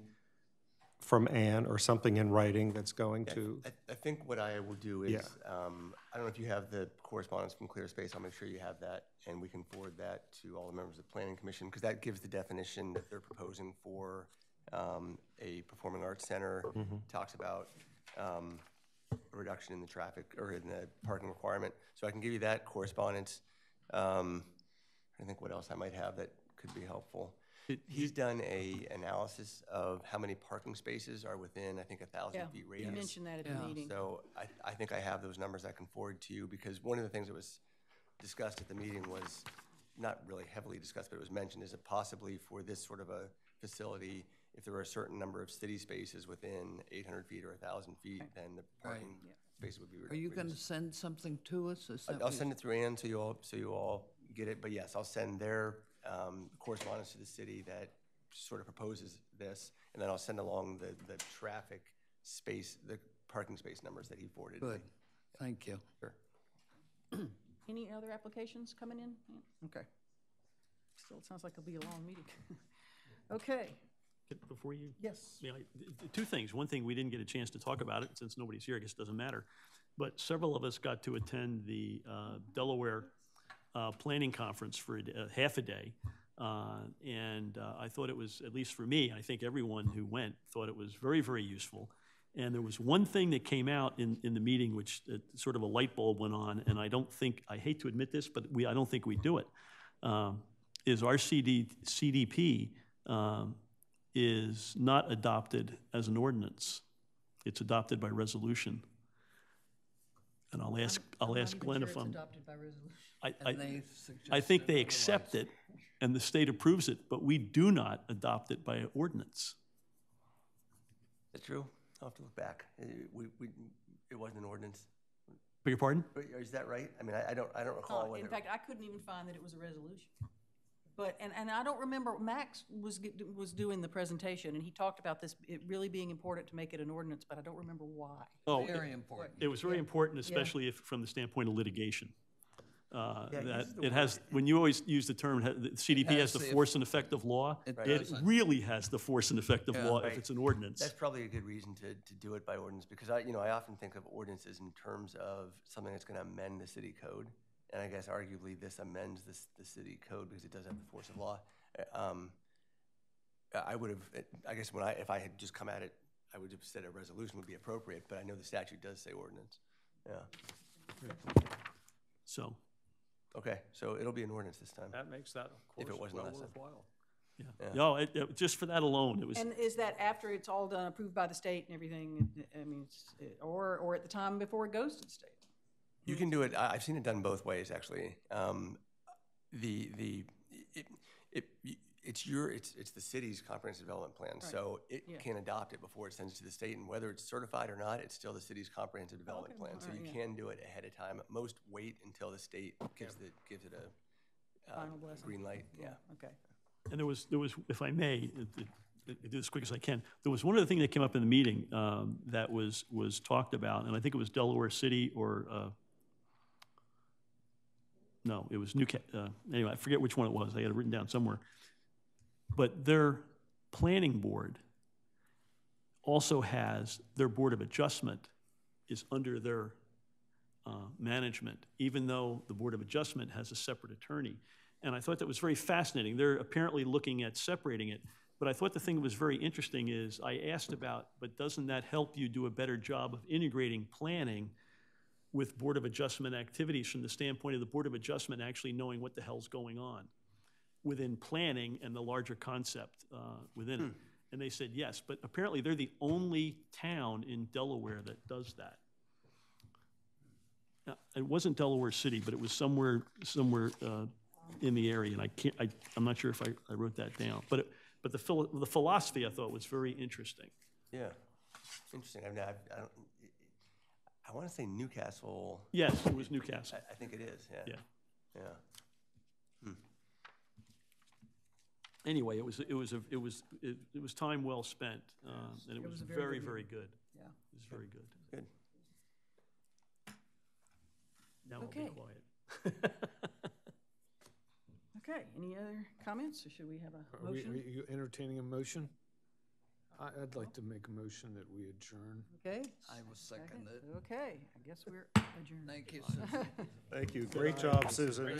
from Ann or something in writing that's going Yeah, to? I think what I will do is, Yeah. I don't know if you have the correspondence from ClearSpace. I'll make sure you have that, and we can forward that to all the members of the Planning Commission, because that gives the definition that they're proposing for a performing arts center. Talks about a reduction in the traffic, or in the parking requirement. So I can give you that correspondence. I think what else I might have that could be helpful. He's done a analysis of how many parking spaces are within, I think, 1,000 Yeah, feet you radius. mentioned that at the Yeah. meeting. So I think I have those numbers I can forward to you, because one of the things that was discussed at the meeting was, not really heavily discussed, but it was mentioned, is that possibly for this sort of a facility, if there were a certain number of city spaces within 800 feet or 1,000 feet, then the parking spaces would be reduced. Are you going to send something to us? Is that I'll what- send it through Ann so you all get it, but yes, I'll send their correspondence to the city that sort of proposes this, and then I'll send along the traffic space, the parking space numbers that he forwarded. Good, thank you. Sure. Any other applications coming in? Yeah. Okay. Still, it sounds like it'll be a long meeting. Okay. Before you, Yes. yeah, two things. One thing, we didn't get a chance to talk about it, since nobody's here, I guess it doesn't matter. But several of us got to attend the Delaware Planning Conference for half a day. And I thought it was, at least for me, I think everyone who went thought it was very, very useful. And there was one thing that came out in the meeting, which sort of a light bulb went on, and I hate to admit this, but I don't think we do it, is our CDP is not adopted as an ordinance. It's adopted by resolution. And I'll ask Glenn if I'm. Adopted by resolution. I think they accept it, and the state approves it, but we do not adopt it by ordinance. Is that true? I'll have to look back. It wasn't an ordinance. Beg your pardon? Is that right? I mean, I don't recall whether. In fact, I couldn't even find that it was a resolution. But, and I don't remember, Max was doing the presentation, and he talked about this, it really being important to make it an ordinance, but I don't remember why. Oh, Very important. It was very important, especially if, from the standpoint of litigation. That uses the it has, when you always use the term, the CDP has the force and effect of law, It it doesn't. really has the force and effect of law if Right. it's an ordinance. That's probably a good reason to do it by ordinance, because I often think of ordinances in terms of something that's going to amend the city code. And I guess arguably this amends the city code because it does have the force of law. I would have, I guess if I had just come at it, I would have said a resolution would be appropriate, but I know the statute does say ordinance. Yeah. So, Okay, so it'll be an ordinance this time. That makes that, of If course, it wasn't well last time. worthwhile. yeah. Yeah. No, just for that alone, it was, And is that after it's all done, approved by the state and everything? I mean, or at the time before it goes to the state? You can do it. I've seen it done both ways, actually. It's the city's comprehensive development plan, Right. so it Yeah. can adopt it before it sends it to the state, and whether it's certified or not, it's still the city's comprehensive development Okay. plan. So Alright, you yeah. can do it ahead of time. Most wait until the state gives it a Final blessing. green light. Yeah. Okay. and there was, if I may, do this as quick as I can. There was one other thing that came up in the meeting that was talked about, and I think it was Delaware City or, no, it was Newcastle. Anyway, I forget which one it was. I had it written down somewhere. But their planning board also has, their Board of Adjustment is under their management, even though the Board of Adjustment has a separate attorney. And I thought that was very fascinating. They're apparently looking at separating it. But I thought the thing that was very interesting is I asked about, but doesn't that help you do a better job of integrating planning with Board of Adjustment activities from the standpoint of the Board of Adjustment actually knowing what the hell's going on within planning and the larger concept within it? And they said yes, but apparently they're the only town in Delaware that does that. Now, it wasn't Delaware City, but it was somewhere in the area, and I'm not sure if I wrote that down. But the philosophy I thought was very interesting. Yeah, interesting. I mean, I want to say Newcastle. Yes, it was Newcastle. I think it is. Yeah. Yeah. Yeah. Anyway, it was time well spent, and it was very, very good. Yeah. It was very good. Good. Now I'll be Okay. quiet. Okay, any other comments, or should we have a Are motion? you entertaining a motion? I'd like to make a motion that we adjourn. Okay. I will second it. Okay, I guess we're adjourned. Thank you, Susan. Thank you. Great job, Susan.